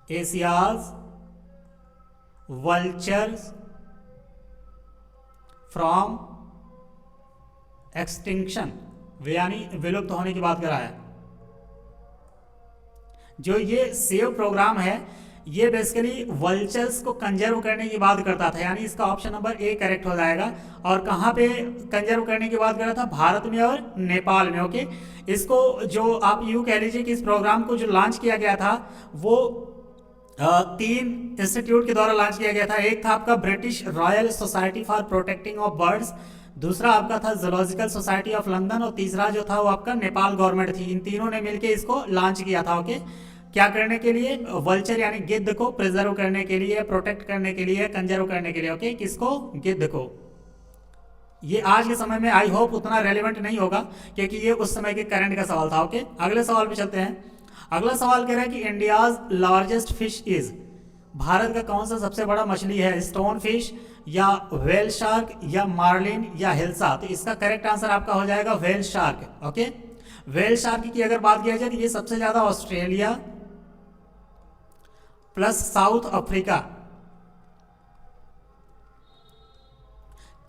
Asia's vultures from extinction, यानी विलुप्त होने की बात कर रहा है। जो ये सेव प्रोग्राम है ये बेसिकली वल्चर्स को कंजर्व करने की बात करता था, यानी इसका ऑप्शन नंबर ए करेक्ट हो जाएगा। और कहाँ पे कंजर्व करने की बात कर रहा था? भारत में और नेपाल में। ओके, इसको जो आप यूँ कह लीजिए कि इस प्रोग्राम को जो लॉन्च किया गया था वो 3 इंस्टीट्यूट के द्वारा लॉन्च किया गया था। एक था आपका British royal society for protecting of birds, दूसरा आपका था जूलॉजिकल सोसाइटी ऑफ लंदन और तीसरा जो था वो आपका नेपाल गवर्नमेंट थी। इन तीनों ने मिलकर इसको लॉन्च किया था। ओके, क्या करने के लिए? वल्चर यानी गिद्ध को प्रिजर्व करने के लिए, प्रोटेक्ट करने के लिए, कंजर्व करने के लिए। ओके, किसको? गिद्ध को। ये आज के समय में आई होप उतना रेलेवेंट नहीं होगा क्योंकि ये उस समय के करंट का सवाल था। ओके, अगले सवाल पे चलते हैं। अगला सवाल कह रहा है कि India's largest fish is, Bharat का कौन सा सबसे बड़ा मछली है? स्टोन फिश या व्हेल शार्क या मार्लिन या हिल्सा? तो इसका करेक्ट आंसर आपका हो जाएगा whale shark. Okay, whale shark की अगर बात किया जाए तो ये सबसे ज्यादा ऑस्ट्रेलिया प्लस साउथ अफ्रीका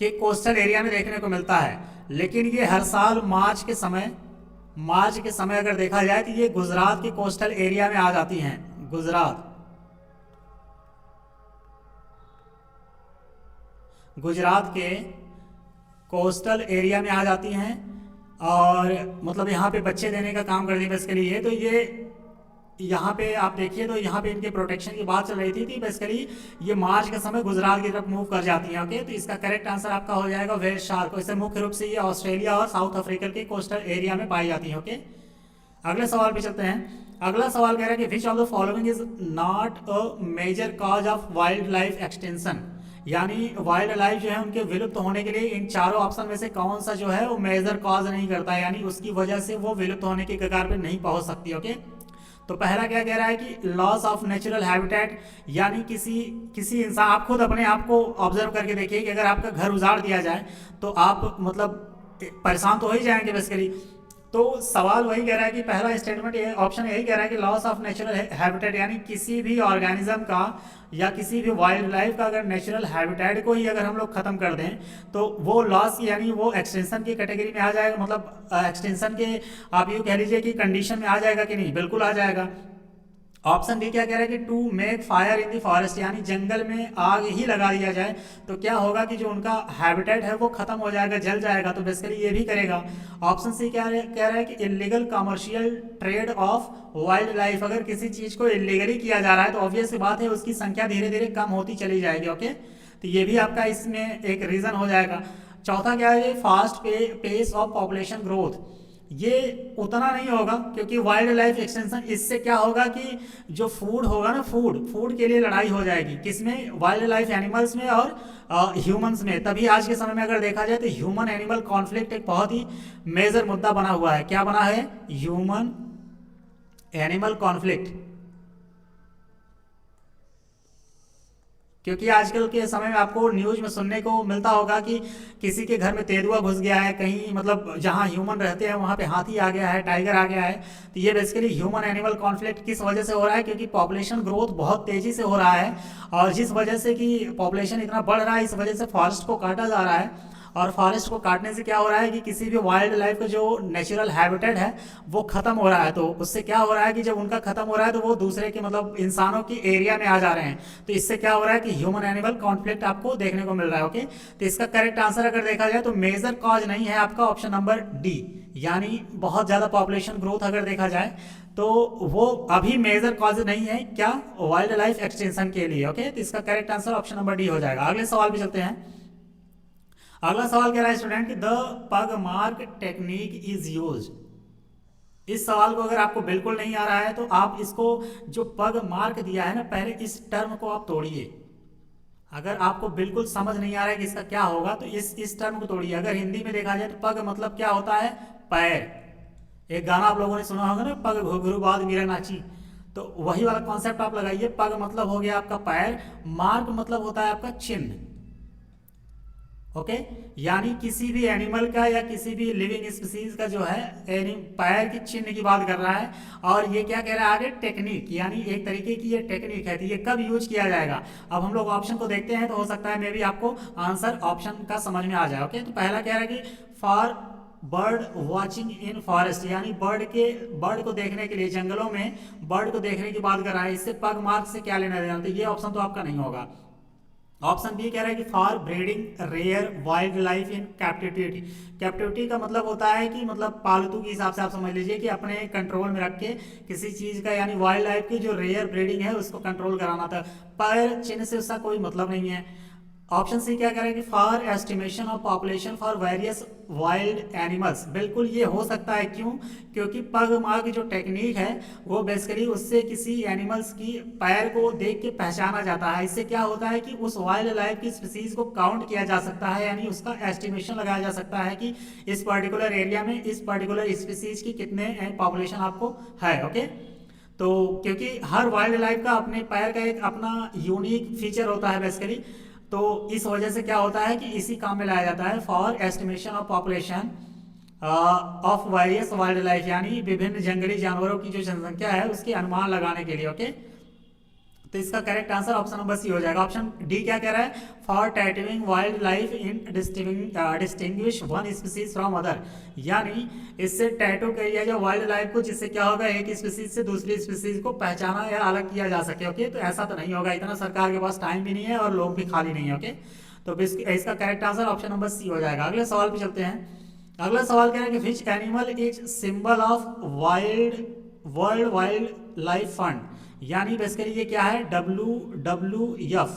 के कोस्टल एरिया में देखने को मिलता है, लेकिन ये हर साल मार्च के समय अगर देखा जाए तो ये गुजरात के कोस्टल एरिया में आ जाती हैं। गुजरात के कोस्टल एरिया में आ जाती हैं और मतलब यहाँ पे बच्चे देने का काम करती है बेसिकली ये। तो ये यहाँ पे आप देखिए तो यहाँ पे इनके प्रोटेक्शन की बात चल रही थी बेसिकली ये मार्च के समय गुजरात की तरफ मूव कर जाती हैं। ओके, तो इसका करेक्ट आंसर आपका हो जाएगा व्हेल शार्क। इसे मुख्य रूप से ये ऑस्ट्रेलिया और साउथ अफ्रीका के कोस्टल एरिया में पाई जाती है। ओके, अगले सवाल पे चलते हैं। अगला सवाल कह रहा है कि which of the following is not a major cause of wildlife extension, यानी वाइल्ड लाइफ जो है उनके विलुप्त होने के लिए इन चारों ऑप्शन में से कौन सा जो है वो मेजर कॉज नहीं करता है, यानी उसकी वजह से वो विलुप्त होने के कगार पे नहीं पहुंच सकती। ओके, तो पहला क्या कह रहा है कि लॉस ऑफ नेचुरल हैबिटेट, यानी किसी इंसान, आप खुद अपने आप को ऑब्जर्व करके देखिए कि अगर आपका घर उजाड़ दिया जाए तो आप मतलब परेशान तो हो ही जाएंगे बेसिकली। तो सवाल वही कह रहा है कि पहला स्टेटमेंट, ये ऑप्शन यही कह रहा है कि लॉस ऑफ नेचुरल हैबिटेट, यानी किसी भी ऑर्गेनिज्म का या किसी भी वाइल्ड लाइफ का अगर नेचुरल हैबिटेट को ही अगर हम लोग खत्म कर दें तो वो लॉस यानी वो एक्सटेंशन की कैटेगरी में आ जाएगा, मतलब एक्सटेंशन के आप यूँ कह लीजिए कि कंडीशन में आ जाएगा कि नहीं, बिल्कुल आ जाएगा। ऑप्शन डी क्या कह रहा है कि to make fire in the forest, यानी जंगल में आग ही लगा दिया जाए तो क्या होगा कि जो उनका हैबिटेट है वो खत्म हो जाएगा, जल जाएगा, तो बेसिकली ये भी करेगा। ऑप्शन सी क्या कह रहा है कि illegal commercial trade off wild life, अगर किसी चीज को इलीगली किया जा रहा है तो ऑब्वियस सी बात है उसकी संख्या धीरे धीरे कम होती चली जाएगी। ओके, तो ये भी आपका इसमें एक रीजन हो जाएगा। चौथा क्या है, fast pace of population growth, ये उतना नहीं होगा क्योंकि वाइल्ड लाइफ एक्सटेंशन, इससे क्या होगा कि जो फूड होगा ना, फूड के लिए लड़ाई हो जाएगी, किसमें, वाइल्ड लाइफ एनिमल्स में और ह्यूमंस में। तभी आज के समय में अगर देखा जाए तो ह्यूमन एनिमल कॉन्फ्लिक्ट एक बहुत ही मेजर मुद्दा बना हुआ है। क्या बना है, ह्यूमन एनिमल कॉन्फ्लिक्ट, क्योंकि आजकल के समय में आपको न्यूज में सुनने को मिलता होगा कि किसी के घर में तेंदुआ घुस गया है, कहीं मतलब जहां ह्यूमन रहते हैं वहां पे हाथी आ गया है, टाइगर आ गया है। तो ये बेसिकली ह्यूमन एनिमल कॉन्फ्लिक्ट किस वजह से हो रहा है, क्योंकि पॉपुलेशन ग्रोथ बहुत तेजी से हो रहा है और जिस वजह से कि पॉपुलेशन इतना बढ़ रहा है इस वजह से फॉरेस्ट को काटा जा रहा है, और फॉरेस्ट को काटने से क्या हो रहा है कि किसी भी वाइल्ड लाइफ का जो नेचुरल हैबिटेट है वो खत्म हो रहा है। तो उससे क्या हो रहा है कि जब उनका खत्म हो रहा है तो वो दूसरे के मतलब इंसानों की एरिया में आ जा रहे हैं, तो इससे क्या हो रहा है कि ह्यूमन एनिमल कॉन्फ्लिक्ट आपको देखने को मिल रहा है। ओके, तो इसका करेक्ट आंसर अगर देखा जाए तो मेजर कॉज नहीं है आपका ऑप्शन नंबर डी, यानी बहुत ज्यादा पॉपुलेशन ग्रोथ अगर देखा जाए तो वो अभी मेजर कॉज नहीं है क्या, वाइल्ड लाइफ एक्सटेंशन के लिए। ओके, तो इसका correct answer option number D हो जाएगा। अगले सवाल पे चलते हैं। अगला सवाल कह रहा है स्टूडेंट कि द पग मार्क टेक्निक इज यूज। इस सवाल को अगर आपको बिल्कुल नहीं आ रहा है तो आप इसको, जो पग मार्क दिया है ना, पहले इस टर्म को आप तोड़िए। अगर आपको बिल्कुल समझ नहीं आ रहा है कि इसका क्या होगा तो इस टर्म को तोड़िए। अगर हिंदी में देखा जाए तो पग मतलब क्या होता है, पैर। एक गाना आप लोगों ने सुना होगा ना, पग घुघरू बाद मीरा नाची, तो वही वाला कॉन्सेप्ट आप लगाइए। पग मतलब हो गया आपका पैर, मार्क मतलब होता है आपका चिन्ह। ओके, यानी किसी भी एनिमल का या किसी भी लिविंग स्पीसीज का जो है पैर की चिन्ह की बात कर रहा है। और ये क्या कह रहा है आगे, टेक्निक, यानी एक तरीके की ये टेक्निक है। तो ये कब यूज किया जाएगा, अब हम लोग ऑप्शन को देखते हैं तो हो सकता है मे भी आपको आंसर ऑप्शन का समझ में आ जाए। ओके, तो पहला कह रहा है कि for bird watching in forest, यानी बर्ड को देखने के लिए, जंगलों में बर्ड को देखने की बात कर रहा है। इससे पग मार्क से क्या लेना देना, तो ये ऑप्शन तो आपका नहीं होगा। ऑप्शन बी कह रहा है कि for breeding rare wildlife in captivity. Captivity का मतलब होता है कि मतलब पालतू के हिसाब से आप समझ लीजिए कि अपने कंट्रोल में रख के किसी चीज का, यानी वाइल्ड लाइफ की जो रेयर ब्रीडिंग है उसको कंट्रोल कराना था। पर चिन्ह से उसका कोई मतलब नहीं है। ऑप्शन सी क्या कह रहा है कि for estimation of population for various wild animals. बिल्कुल ये हो सकता है, क्यों, क्योंकि पग मार्क की जो टेक्निक है वो बेसिकली उससे किसी एनिमल्स की पैर को देख के पहचाना जाता है। इससे क्या होता है कि उस वाइल्ड लाइफ की स्पीसीज को काउंट किया जा सकता है, यानी उसका एस्टिमेशन लगाया जा सकता है कि इस पर्टिकुलर एरिया में इस पर्टिकुलर स्पीसीज की कितने पॉपुलेशन आपको है। ओके, तो क्योंकि हर वाइल्ड लाइफ का अपने पैर का एक अपना यूनिक फीचर होता है बेसिकली, तो इस वजह से क्या होता है कि इसी काम में लाया जाता है for estimation of population of various wild life, यानी विभिन्न जंगली जानवरों की जो जनसंख्या है उसकी अनुमान लगाने के लिए। ओके, तो इसका correct answer option number C हो जाएगा। ऑप्शन डी क्या कह रहा है, for tattooing wildlife in distinguish one species from other, यानी इससे टैटू किया जाए वाइल्ड लाइफ को, जिससे क्या होगा एक स्पीसीज से दूसरी स्पीसीज को पहचाना या अलग किया जा सके। ओके, तो ऐसा तो नहीं होगा, इतना सरकार के पास टाइम भी नहीं है और लोग भी खाली नहीं है। ओके, तो इसका correct answer option number C हो जाएगा। अगले सवाल पे चलते हैं। अगला सवाल कह रहा है कि which animal is symbol of world wild life fund, यानी बेसिकली ये क्या है, WWF।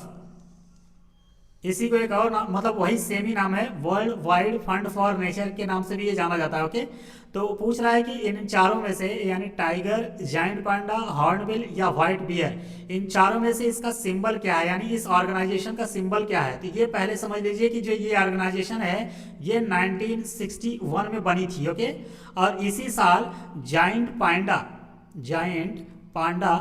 इसी को एक और नाम, मतलब वही सेम ही नाम है, world wide fund for nature के नाम से भी ये जाना जाता है। ओके, तो पूछ रहा है कि इन चारों में से, यानी टाइगर, जायंट पांडा, हॉर्नबिल या व्हाइट बियर, इन चारों में से इसका सिंबल क्या है, यानी इस ऑर्गेनाइजेशन का सिंबल क्या है। तो ये पहले समझ लीजिए कि जो ये ऑर्गेनाइजेशन है ये 1961 में बनी थी। ओके, और इसी साल जायंट पांडा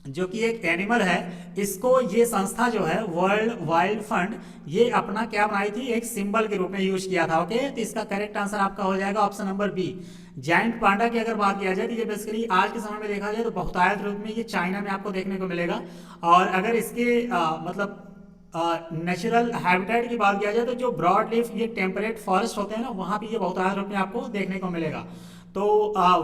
जो कि एक एनिमल है, इसको ये संस्था जो है वर्ल्ड वाइल्ड फंड, ये अपना क्या बनाई थी, एक सिंबल के रूप में यूज किया था। ओके, तो इसका करेक्ट आंसर आपका हो जाएगा ऑप्शन नंबर बी। जायंट पांडा की अगर बात किया जाए तो ये बेसिकली आज के समय में देखा जाए तो बहुतायत रूप में ये चाइना में आपको देखने को मिलेगा। और अगर इसके मतलब नेचुरल हैबिटेट की बात किया जाए तो जो ब्रॉड लीफ ये टेम्परेट फॉरेस्ट होते हैं ना, वहाँ पे ये बहुतायत रूप में आपको देखने को मिलेगा। तो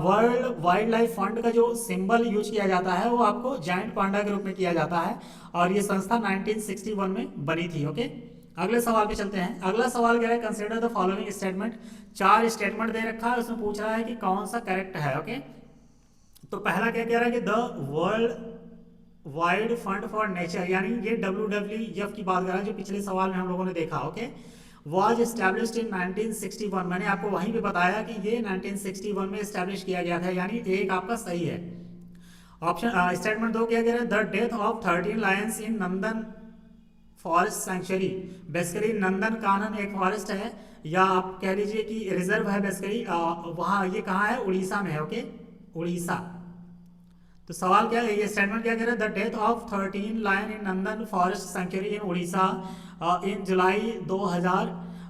वर्ल्ड वाइल्ड लाइफ फंड का जो सिंबल यूज किया जाता है वो आपको जायंट पांडा के रूप में किया जाता है, और ये संस्था 1961 में बनी थी। ओके, अगले सवाल पे चलते हैं। अगला सवाल कह रहा है consider the following statement. 4 statement दे रखा है, उसमें पूछ रहा है कि कौन सा करेक्ट है। ओके, तो पहला क्या कह रहा है कि the world wild fund for nature, यानी ये WWF की बात कर रहा है जो पिछले सवाल में हम लोगों ने देखा। Okay, was established in 1961। मैंने आपको वहीं पे बताया कि ये 1961 में एस्टैब्लिश किया गया था, यानी एक आपका सही है ऑप्शन। स्टेटमेंट 2 क्या कह रहा है, the death of 13 lions in Nandan forest sanctuary. Basically Nandan Kanan एक फॉरेस्ट है, या आप कह लीजिए कि रिजर्व है बेसिकली, वहाँ ये कहाँ है, उड़ीसा में है। ओके, उड़ीसा। तो सवाल क्या है, ये स्टेटमेंट क्या कह रहा है, the death of 13 lion in Nandan forest sanctuary in Orissa in July 2000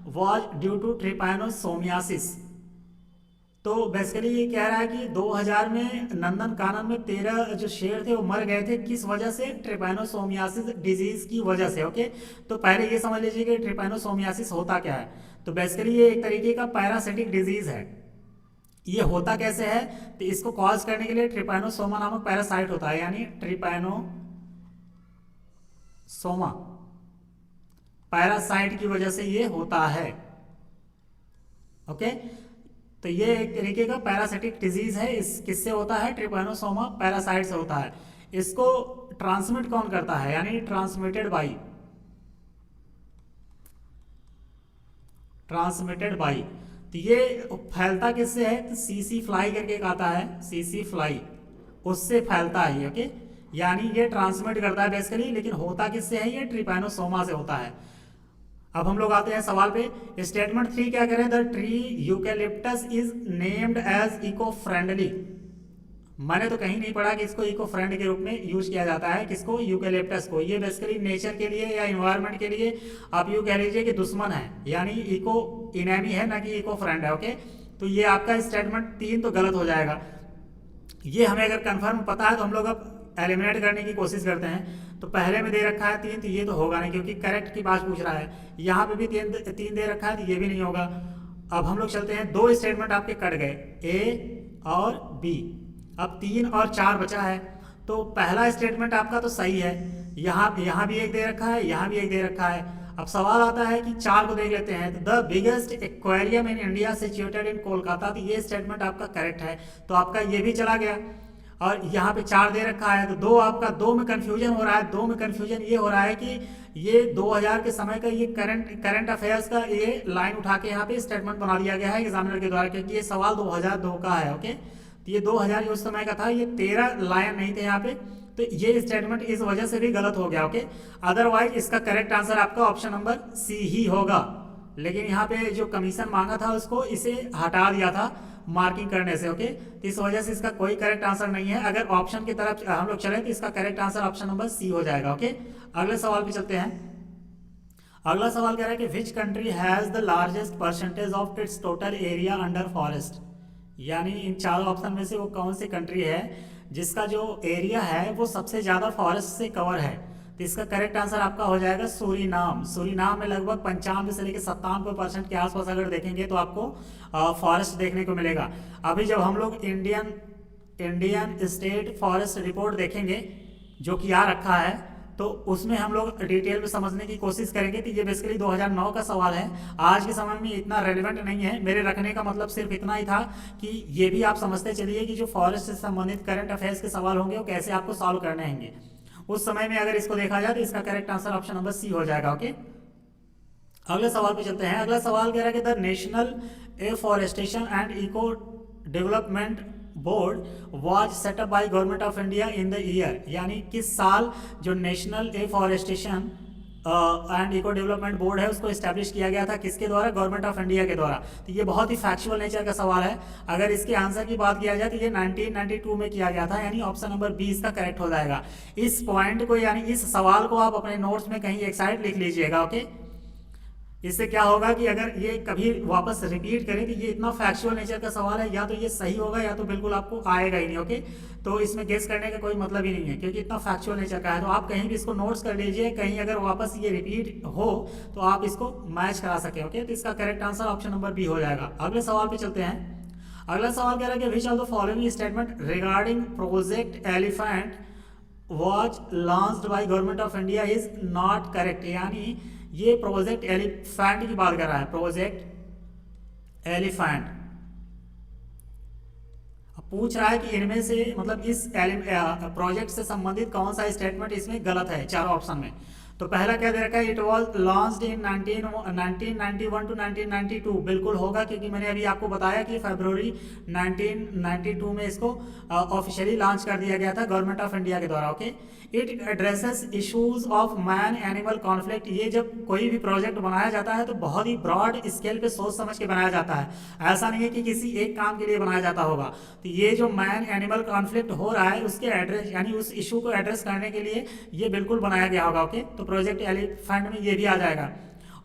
was due to trypanosomiasis. तो बेसिकली ये कह रहा है कि 2000 में नंदन कानन में 13 जो शेर थे वो मर गए थे, किस वजह से, ट्रिपैनोसोमियासिस डिजीज की वजह से। ओके, तो पहले ये समझ लीजिए कि ट्रिपैनोसोमियासिस होता क्या है। तो बेसिकली ये एक तरीके का पैरासिटिक डिजीज है। ये होता कैसे है, तो इसको कॉज करने के लिए ट्रिपैनोसोमा नामक पैरासाइट होता है, यानी ट्रिपैनोसोमा पैरासाइट की वजह से ये होता है। ओके, तो ये एक तरीके का पैरासिटिक डिजीज है। इस किससे होता है, ट्रिपैनोसोमा पैरासाइट से होता है। इसको ट्रांसमिट कौन करता है, यानी ट्रांसमिटेड बाई। तो ये फैलता किससे है, तो सीसी फ्लाई करके एक आता है, सीसी फ्लाई, उससे फैलता है। ओके, यानी ये ट्रांसमिट करता है बेसिकली, लेकिन होता किससे है, ये ट्रिपैनोसोमा से होता है। अब हम लोग आते हैं सवाल पे। स्टेटमेंट 3 क्या करें, the tree eucalyptus is named as eco friendly. मैंने तो कहीं नहीं पढ़ा कि इसको इको फ्रेंड के रूप में यूज किया जाता है, किसको, यूकेलिप्टस को। ये बेसिकली नेचर के लिए या इन्वायरमेंट के लिए आप यूँ कह लीजिए कि दुश्मन है, यानी इको इनेमी है, ना कि इको फ्रेंड है। ओके, तो ये आपका स्टेटमेंट 3 तो गलत हो जाएगा। ये हमें अगर कंफर्म पता है तो हम लोग अब एलिमिनेट करने की कोशिश करते हैं। तो पहले में दे रखा है 3, तो ये तो होगा नहीं, क्योंकि करेक्ट की बात पूछ रहा है। यहाँ पे भी 3 दे रखा है, तो ये भी नहीं होगा। अब हम लोग चलते हैं, 2 स्टेटमेंट आपके कट गए, ए और बी। अब 3 और 4 बचा है। तो पहला स्टेटमेंट आपका तो सही है, यहाँ भी एक दे रखा है, यहाँ भी एक दे रखा है। अब सवाल आता है कि 4 को देख लेते हैं। The biggest aquarium in India situated in Kolkata, तो ये स्टेटमेंट आपका करेक्ट है, तो आपका ये भी चला गया। और यहाँ पे 4 दे रखा है, तो 2 आपका, 2 में कंफ्यूजन हो रहा है। 2 में कंफ्यूजन ये हो रहा है कि ये 2000 के समय का ये करंट अफेयर्स का ये लाइन उठा के यहाँ पे स्टेटमेंट बना दिया गया है एग्जामिनर के द्वारा, क्योंकि ये सवाल 2002 का है। ओके, तो ये 2000 उस समय का था, ये 13 लाइन नहीं थे यहाँ पे, तो ये स्टेटमेंट इस वजह से भी गलत हो गया। ओके, अदरवाइज इसका करेक्ट आंसर आपका ऑप्शन नंबर सी ही होगा। लेकिन यहाँ पे जो कमीशन मांगा था उसको इसे हटा दिया था मार्किंग करने से। ओके, तो इस वजह से इसका कोई करेक्ट आंसर नहीं है। अगर ऑप्शन की तरफ हम लोग चले तो इसका correct answer option number C हो जाएगा। ओके, अगले सवाल पे चलते हैं। अगला सवाल कह रहा है कि which country has the largest percentage of its total area under forest, यानी इन 4 ऑप्शन में से वो कौन सी कंट्री है जिसका जो एरिया है वो सबसे ज्यादा फॉरेस्ट से कवर है। तो इसका करेक्ट आंसर आपका हो जाएगा सूरीनाम। सूरीनाम में लगभग 95 से लेकर 97% के आसपास अगर देखेंगे तो आपको फॉरेस्ट देखने को मिलेगा। अभी जब हम लोग इंडियन स्टेट फॉरेस्ट रिपोर्ट देखेंगे जो कि आ रखा है, तो उसमें हम लोग डिटेल में समझने की कोशिश करेंगे। तो ये बेसिकली 2009 का सवाल है, आज के समय में इतना रेलिवेंट नहीं है। मेरे रखने का मतलब सिर्फ इतना ही था कि ये भी आप समझते चलिए कि जो फॉरेस्ट से संबंधित करंट अफेयर्स के सवाल होंगे वो कैसे आपको सॉल्व करने होंगे। उस समय में अगर इसको देखा जाए तो इसका correct answer option number C हो जाएगा। ओके, अगले सवाल पे चलते हैं। अगला सवाल कह रहा है कि the national afforestation and eco development board was set up by government of India in the year, यानी किस साल जो national afforestation and eco development board है उसको इस्टेब्लिश किया गया था किसके द्वारा, गवर्नमेंट ऑफ इंडिया के द्वारा। तो ये बहुत ही फैक्चुअल नेचर का सवाल है। अगर इसके आंसर की बात किया जाए तो ये 1992 में किया गया था, यानी ऑप्शन नंबर 20 का करेक्ट हो जाएगा। इस पॉइंट को यानी इस सवाल को आप अपने नोट्स में कहीं एक साइड लिख लीजिएगा, ओके। इससे क्या होगा कि अगर ये कभी वापस रिपीट करें तो ये इतना फैक्चुअल नेचर का सवाल है, या तो ये सही होगा या तो बिल्कुल आपको आएगा ही नहीं, ओके। तो इसमें गेस करने का कोई मतलब ही नहीं है क्योंकि इतना फैक्चुअल नेचर का है। तो आप कहीं भी इसको नोट्स कर लीजिए, कहीं अगर वापस ये रिपीट हो तो आप इसको मैच करा सकें, ओके। तो इसका correct answer option number B हो जाएगा। अगले सवाल पे चलते हैं। अगला सवाल कह रहा है कि which of the following statement regarding project elephant was launched by government of India is not correct. यानी ये प्रोजेक्ट एलिफेंट की बात कर रहा है, प्रोजेक्ट एलिफेंट। पूछ रहा है कि इनमें से मतलब इस प्रोजेक्ट से संबंधित कौन सा स्टेटमेंट इसमें गलत है चारों ऑप्शन में। तो पहला क्या दे रखा है, it was launched in 1991 to 1992, बिल्कुल होगा क्योंकि मैंने अभी आपको बताया कि फरवरी 1992 में इसको ऑफिशियली लॉन्च कर दिया गया था गवर्नमेंट ऑफ इंडिया के द्वारा, okay. It addresses issues of man animal conflict. ये जब कोई भी प्रोजेक्ट बनाया जाता है तो बहुत ही ब्रॉड स्केल पे सोच समझ के बनाया जाता है, ऐसा नहीं है कि किसी एक काम के लिए बनाया जाता होगा। तो ये जो मैन एनिमल कॉन्फ्लिक्ट हो रहा है उसके एड्रेस यानी उस इशू को एड्रेस करने के लिए ये बिल्कुल बनाया गया होगा, ओके। तो प्रोजेक्ट एलिफेंट में ये भी आ जाएगा।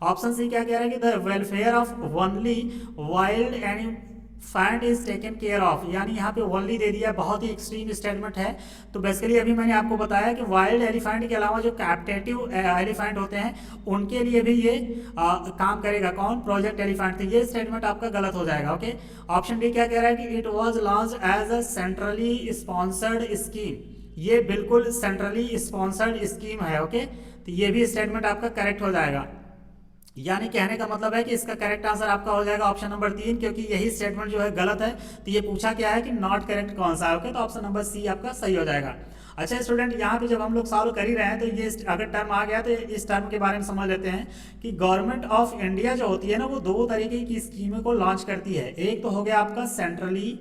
ऑप्शन सी क्या कह रहा है कि the welfare of only wild animal fund is taken care of, यानी यहाँ पे ओनली दे दिया, बहुत ही एक्सट्रीम स्टेटमेंट है। तो बेसिकली अभी मैंने आपको बताया कि वाइल्ड एलिफेंट के अलावा जो कैप्टिव एलिफेंट होते हैं उनके लिए भी ये काम करेगा, कौन, प्रोजेक्ट एलिफेंट। तो ये स्टेटमेंट आपका गलत हो जाएगा, ओके। ऑप्शन डी क्या कह रहा है कि it was launched as a centrally sponsored scheme, ये बिल्कुल सेंट्रली स्पॉन्सर्ड स्कीम है, ओके। तो ये भी स्टेटमेंट आपका करेक्ट हो जाएगा। यानी कहने का मतलब है कि इसका करेक्ट आंसर आपका हो जाएगा ऑप्शन नंबर 3, क्योंकि यही स्टेटमेंट जो है गलत है। तो ये पूछा क्या है कि नॉट करेक्ट कौन सा है, ओके। तो ऑप्शन नंबर सी आपका सही हो जाएगा। अच्छा स्टूडेंट, यहाँ पे जब हम लोग सॉल्व कर ही रहे हैं तो ये अगर टर्म आ गया तो इस टर्म के बारे में समझ लेते हैं कि गवर्नमेंट ऑफ इंडिया जो होती है ना वो दो तरीके की स्कीमों को लॉन्च करती है। एक तो हो गया आपका सेंट्रली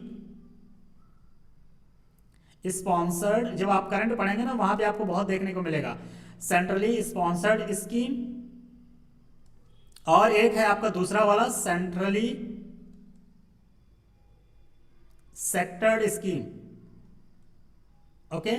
स्पॉन्सर्ड, जब आप करंट पढ़ेंगे ना वहां पे आपको बहुत देखने को मिलेगा, सेंट्रली स्पॉन्सर्ड स्कीम। और एक है आपका दूसरा वाला सेंट्रली सेक्टर्ड स्कीम, ओके।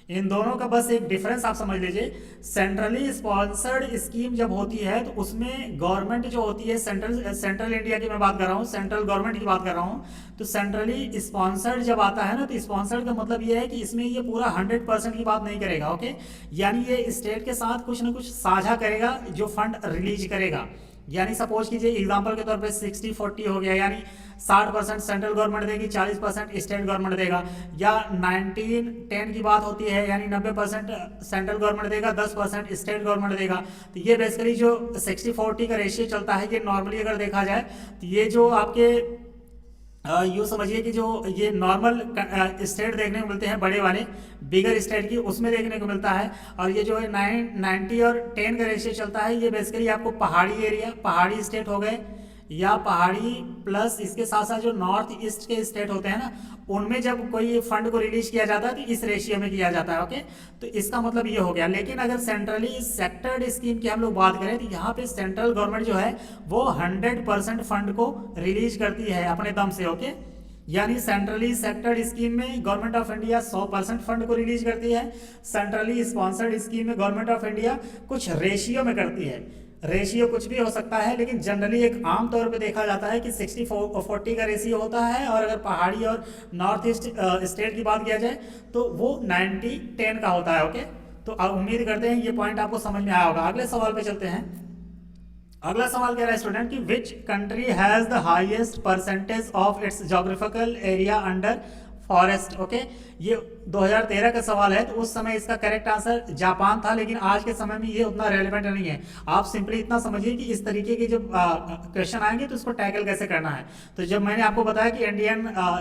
इन दोनों का बस एक डिफरेंस आप समझ लीजिए। सेंट्रली स्पॉन्सर्ड स्कीम जब होती है तो उसमें गवर्नमेंट जो होती है, सेंट्रल इंडिया की मैं बात कर रहा हूँ, सेंट्रल गवर्नमेंट की बात कर रहा हूँ। तो सेंट्रली स्पॉन्सर्ड जब आता है ना तो स्पॉन्सर्ड का मतलब ये है कि इसमें ये पूरा 100% की बात नहीं करेगा, ओके। यानी ये स्टेट के साथ कुछ ना कुछ साझा करेगा जो फंड रिलीज करेगा। यानी सपोज कीजिए एग्जांपल के तौर पे 60-40 हो गया, यानी 60% सेंट्रल गवर्नमेंट देगी, 40% स्टेट गवर्नमेंट देगा। या 19-10 की बात होती है, यानी 90% सेंट्रल गवर्नमेंट देगा, 10% स्टेट गवर्नमेंट देगा। तो ये बेसिकली जो 60-40 का रेशियो चलता है, ये नॉर्मली अगर देखा जाए तो ये जो आपके यूँ समझिए कि जो ये नॉर्मल स्टेट देखने को मिलते हैं बड़े वाले बिगर स्टेट की, उसमें देखने को मिलता है। और ये जो है 90 और 10 का रेशियो चलता है, ये बेसिकली आपको पहाड़ी एरिया, पहाड़ी स्टेट हो गए या पहाड़ी प्लस इसके साथ साथ जो नॉर्थ ईस्ट के स्टेट होते हैं ना, उनमें जब कोई फंड को रिलीज किया जाता है तो इस रेशियो में किया जाता है, ओके। तो इसका मतलब ये हो गया। लेकिन अगर सेंट्रली सेक्टर्ड स्कीम की हम लोग बात करें तो यहाँ पे सेंट्रल गवर्नमेंट जो है वो 100% फंड को रिलीज करती है अपने दम से, ओके। यानी सेंट्रली सेक्टर्ड स्कीम में गवर्नमेंट ऑफ इंडिया 100% फंड को रिलीज करती है, सेंट्रली स्पॉन्सर्ड स्कीम में गवर्नमेंट ऑफ इंडिया कुछ रेशियो में करती है। रेशियो कुछ भी हो सकता है, लेकिन जनरली एक आम तौर पे देखा जाता है कि 60-40 का रेशियो होता है। और अगर पहाड़ी और नॉर्थ ईस्ट स्टेट की बात किया जाए तो वो 90-10 का होता है, ओके। तो अब उम्मीद करते हैं ये पॉइंट आपको समझ में आया होगा। अगले सवाल पे चलते हैं। अगला सवाल कह रहा है स्टूडेंट कि which country has the highest percentage of its geographical area under forest, okay. ये 2013 का सवाल है, तो उस समय इसका करेक्ट आंसर जापान था, लेकिन आज के समय में ये उतना रेलेवेंट नहीं है। आप सिंपली इतना समझिए कि इस तरीके के जब क्वेश्चन आएंगे तो उसको टैकल कैसे करना है। तो जब मैंने आपको बताया कि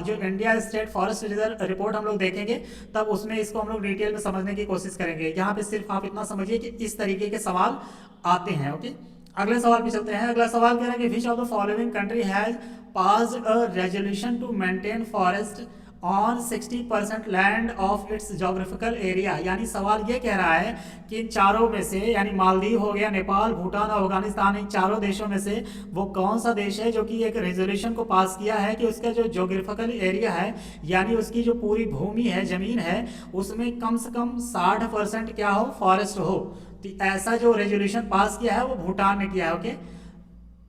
जो India state forest reserve report हम लोग देखेंगे तब उसमें इसको हम लोग डिटेल में समझने की कोशिश करेंगे। यहाँ पे सिर्फ आप इतना समझिए कि इस तरीके के सवाल आते हैं, ओके। अगले सवाल पे चलते हैं। अगला सवाल कह रहा है कि which of the following country has passed a resolution to maintain forest on 60% land of its geographical area. यानी सवाल ये कह रहा है कि इन चारों में से, यानी मालदीव हो गया, नेपाल, भूटान और अफगानिस्तान, इन चारों देशों में से वो कौन सा देश है जो कि एक रेजोल्यूशन को पास किया है कि उसका जो जोग्राफिकल एरिया है, यानी उसकी जो पूरी भूमि है, जमीन है, उसमें कम से कम 60% क्या हो, फॉरेस्ट हो। तो ऐसा जो रेजोल्यूशन पास किया है वो भूटान ने किया है। ओके,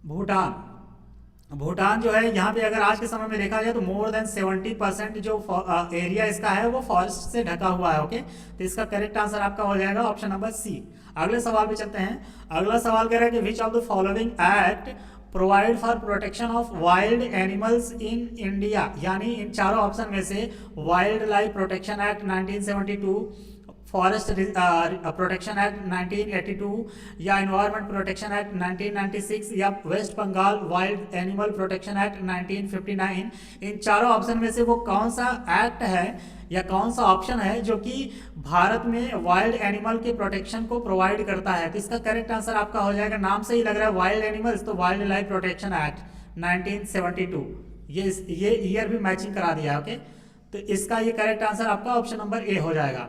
भूटान भूटान जो है यहाँ पे अगर आज के समय में देखा जाए तो मोर देन 70% जो एरिया इसका है वो फॉरेस्ट से ढका हुआ है। ओके, तो इसका करेक्ट आंसर आपका हो जाएगा ऑप्शन नंबर सी। अगले सवाल पे चलते हैं। अगला सवाल कह रहा है कि which of the following act provide for protection of wild animals in India. यानी इन चारों ऑप्शन में से wildlife protection act 1972, forest protection act 1982, या एनवायरनमेंट प्रोटेक्शन एक्ट 1996, या West Bengal wild animal protection act 1959, इन चारों ऑप्शन में से वो कौन सा एक्ट है या कौन सा ऑप्शन है जो कि भारत में वाइल्ड एनिमल के प्रोटेक्शन को प्रोवाइड करता है। तो इसका करेक्ट आंसर आपका हो जाएगा, नाम से ही लग रहा है वाइल्ड एनिमल्स, तो वाइल्ड लाइफ प्रोटेक्शन एक्ट 1972। ये ईयर भी मैचिंग करा दिया। ओके, तो इसका ये करेक्ट आंसर आपका ऑप्शन नंबर ए हो जाएगा।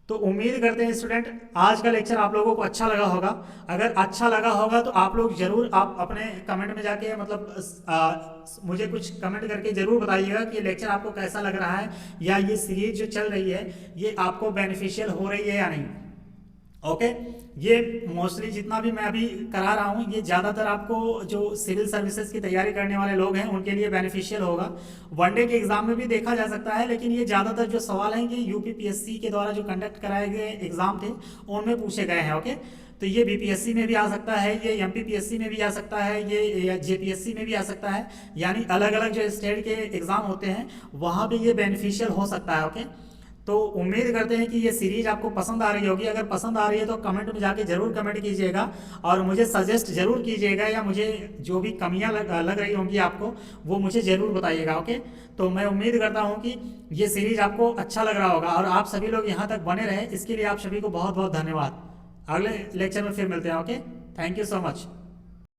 तो उम्मीद करते हैं स्टूडेंट आज का लेक्चर आप लोगों को अच्छा लगा होगा। अगर अच्छा लगा होगा तो आप लोग जरूर आप अपने कमेंट में जाके मतलब मुझे कुछ कमेंट करके जरूर बताइएगा कि लेक्चर आपको कैसा लग रहा है, या ये सीरीज जो चल रही है ये आपको बेनिफिशियल हो रही है या नहीं। ओके, ये मोस्टली जितना भी मैं अभी करा रहा हूँ ये ज़्यादातर आपको जो सिविल सर्विसेज की तैयारी करने वाले लोग हैं उनके लिए बेनिफिशियल होगा। वनडे के एग्जाम में भी देखा जा सकता है, लेकिन ये ज़्यादातर जो सवाल हैं कि यूपीपीएससी के द्वारा जो कंडक्ट कराए गए एग्जाम थे उनमें पूछे गए हैं। ओके, तो ये बीपीएससी में भी आ सकता है, ये एमपीपीएससी में भी आ सकता है, ये जेपीएससी में भी आ सकता है। यानी अलग अलग जो स्टेट के एग्जाम होते हैं वहाँ भी ये बेनिफिशियल हो सकता है। ओके, तो उम्मीद करते हैं कि ये सीरीज आपको पसंद आ रही होगी। अगर पसंद आ रही है तो कमेंट में जाके जरूर कमेंट कीजिएगा और मुझे सजेस्ट जरूर कीजिएगा, या मुझे जो भी कमियां लग रही होंगी आपको वो मुझे जरूर बताइएगा। ओके, तो मैं उम्मीद करता हूँ कि ये सीरीज आपको अच्छा लग रहा होगा और आप सभी लोग यहाँ तक बने रहे, इसके लिए आप सभी को बहुत बहुत धन्यवाद। अगले लेक्चर में फिर मिलते हैं। Okay, thank you so much.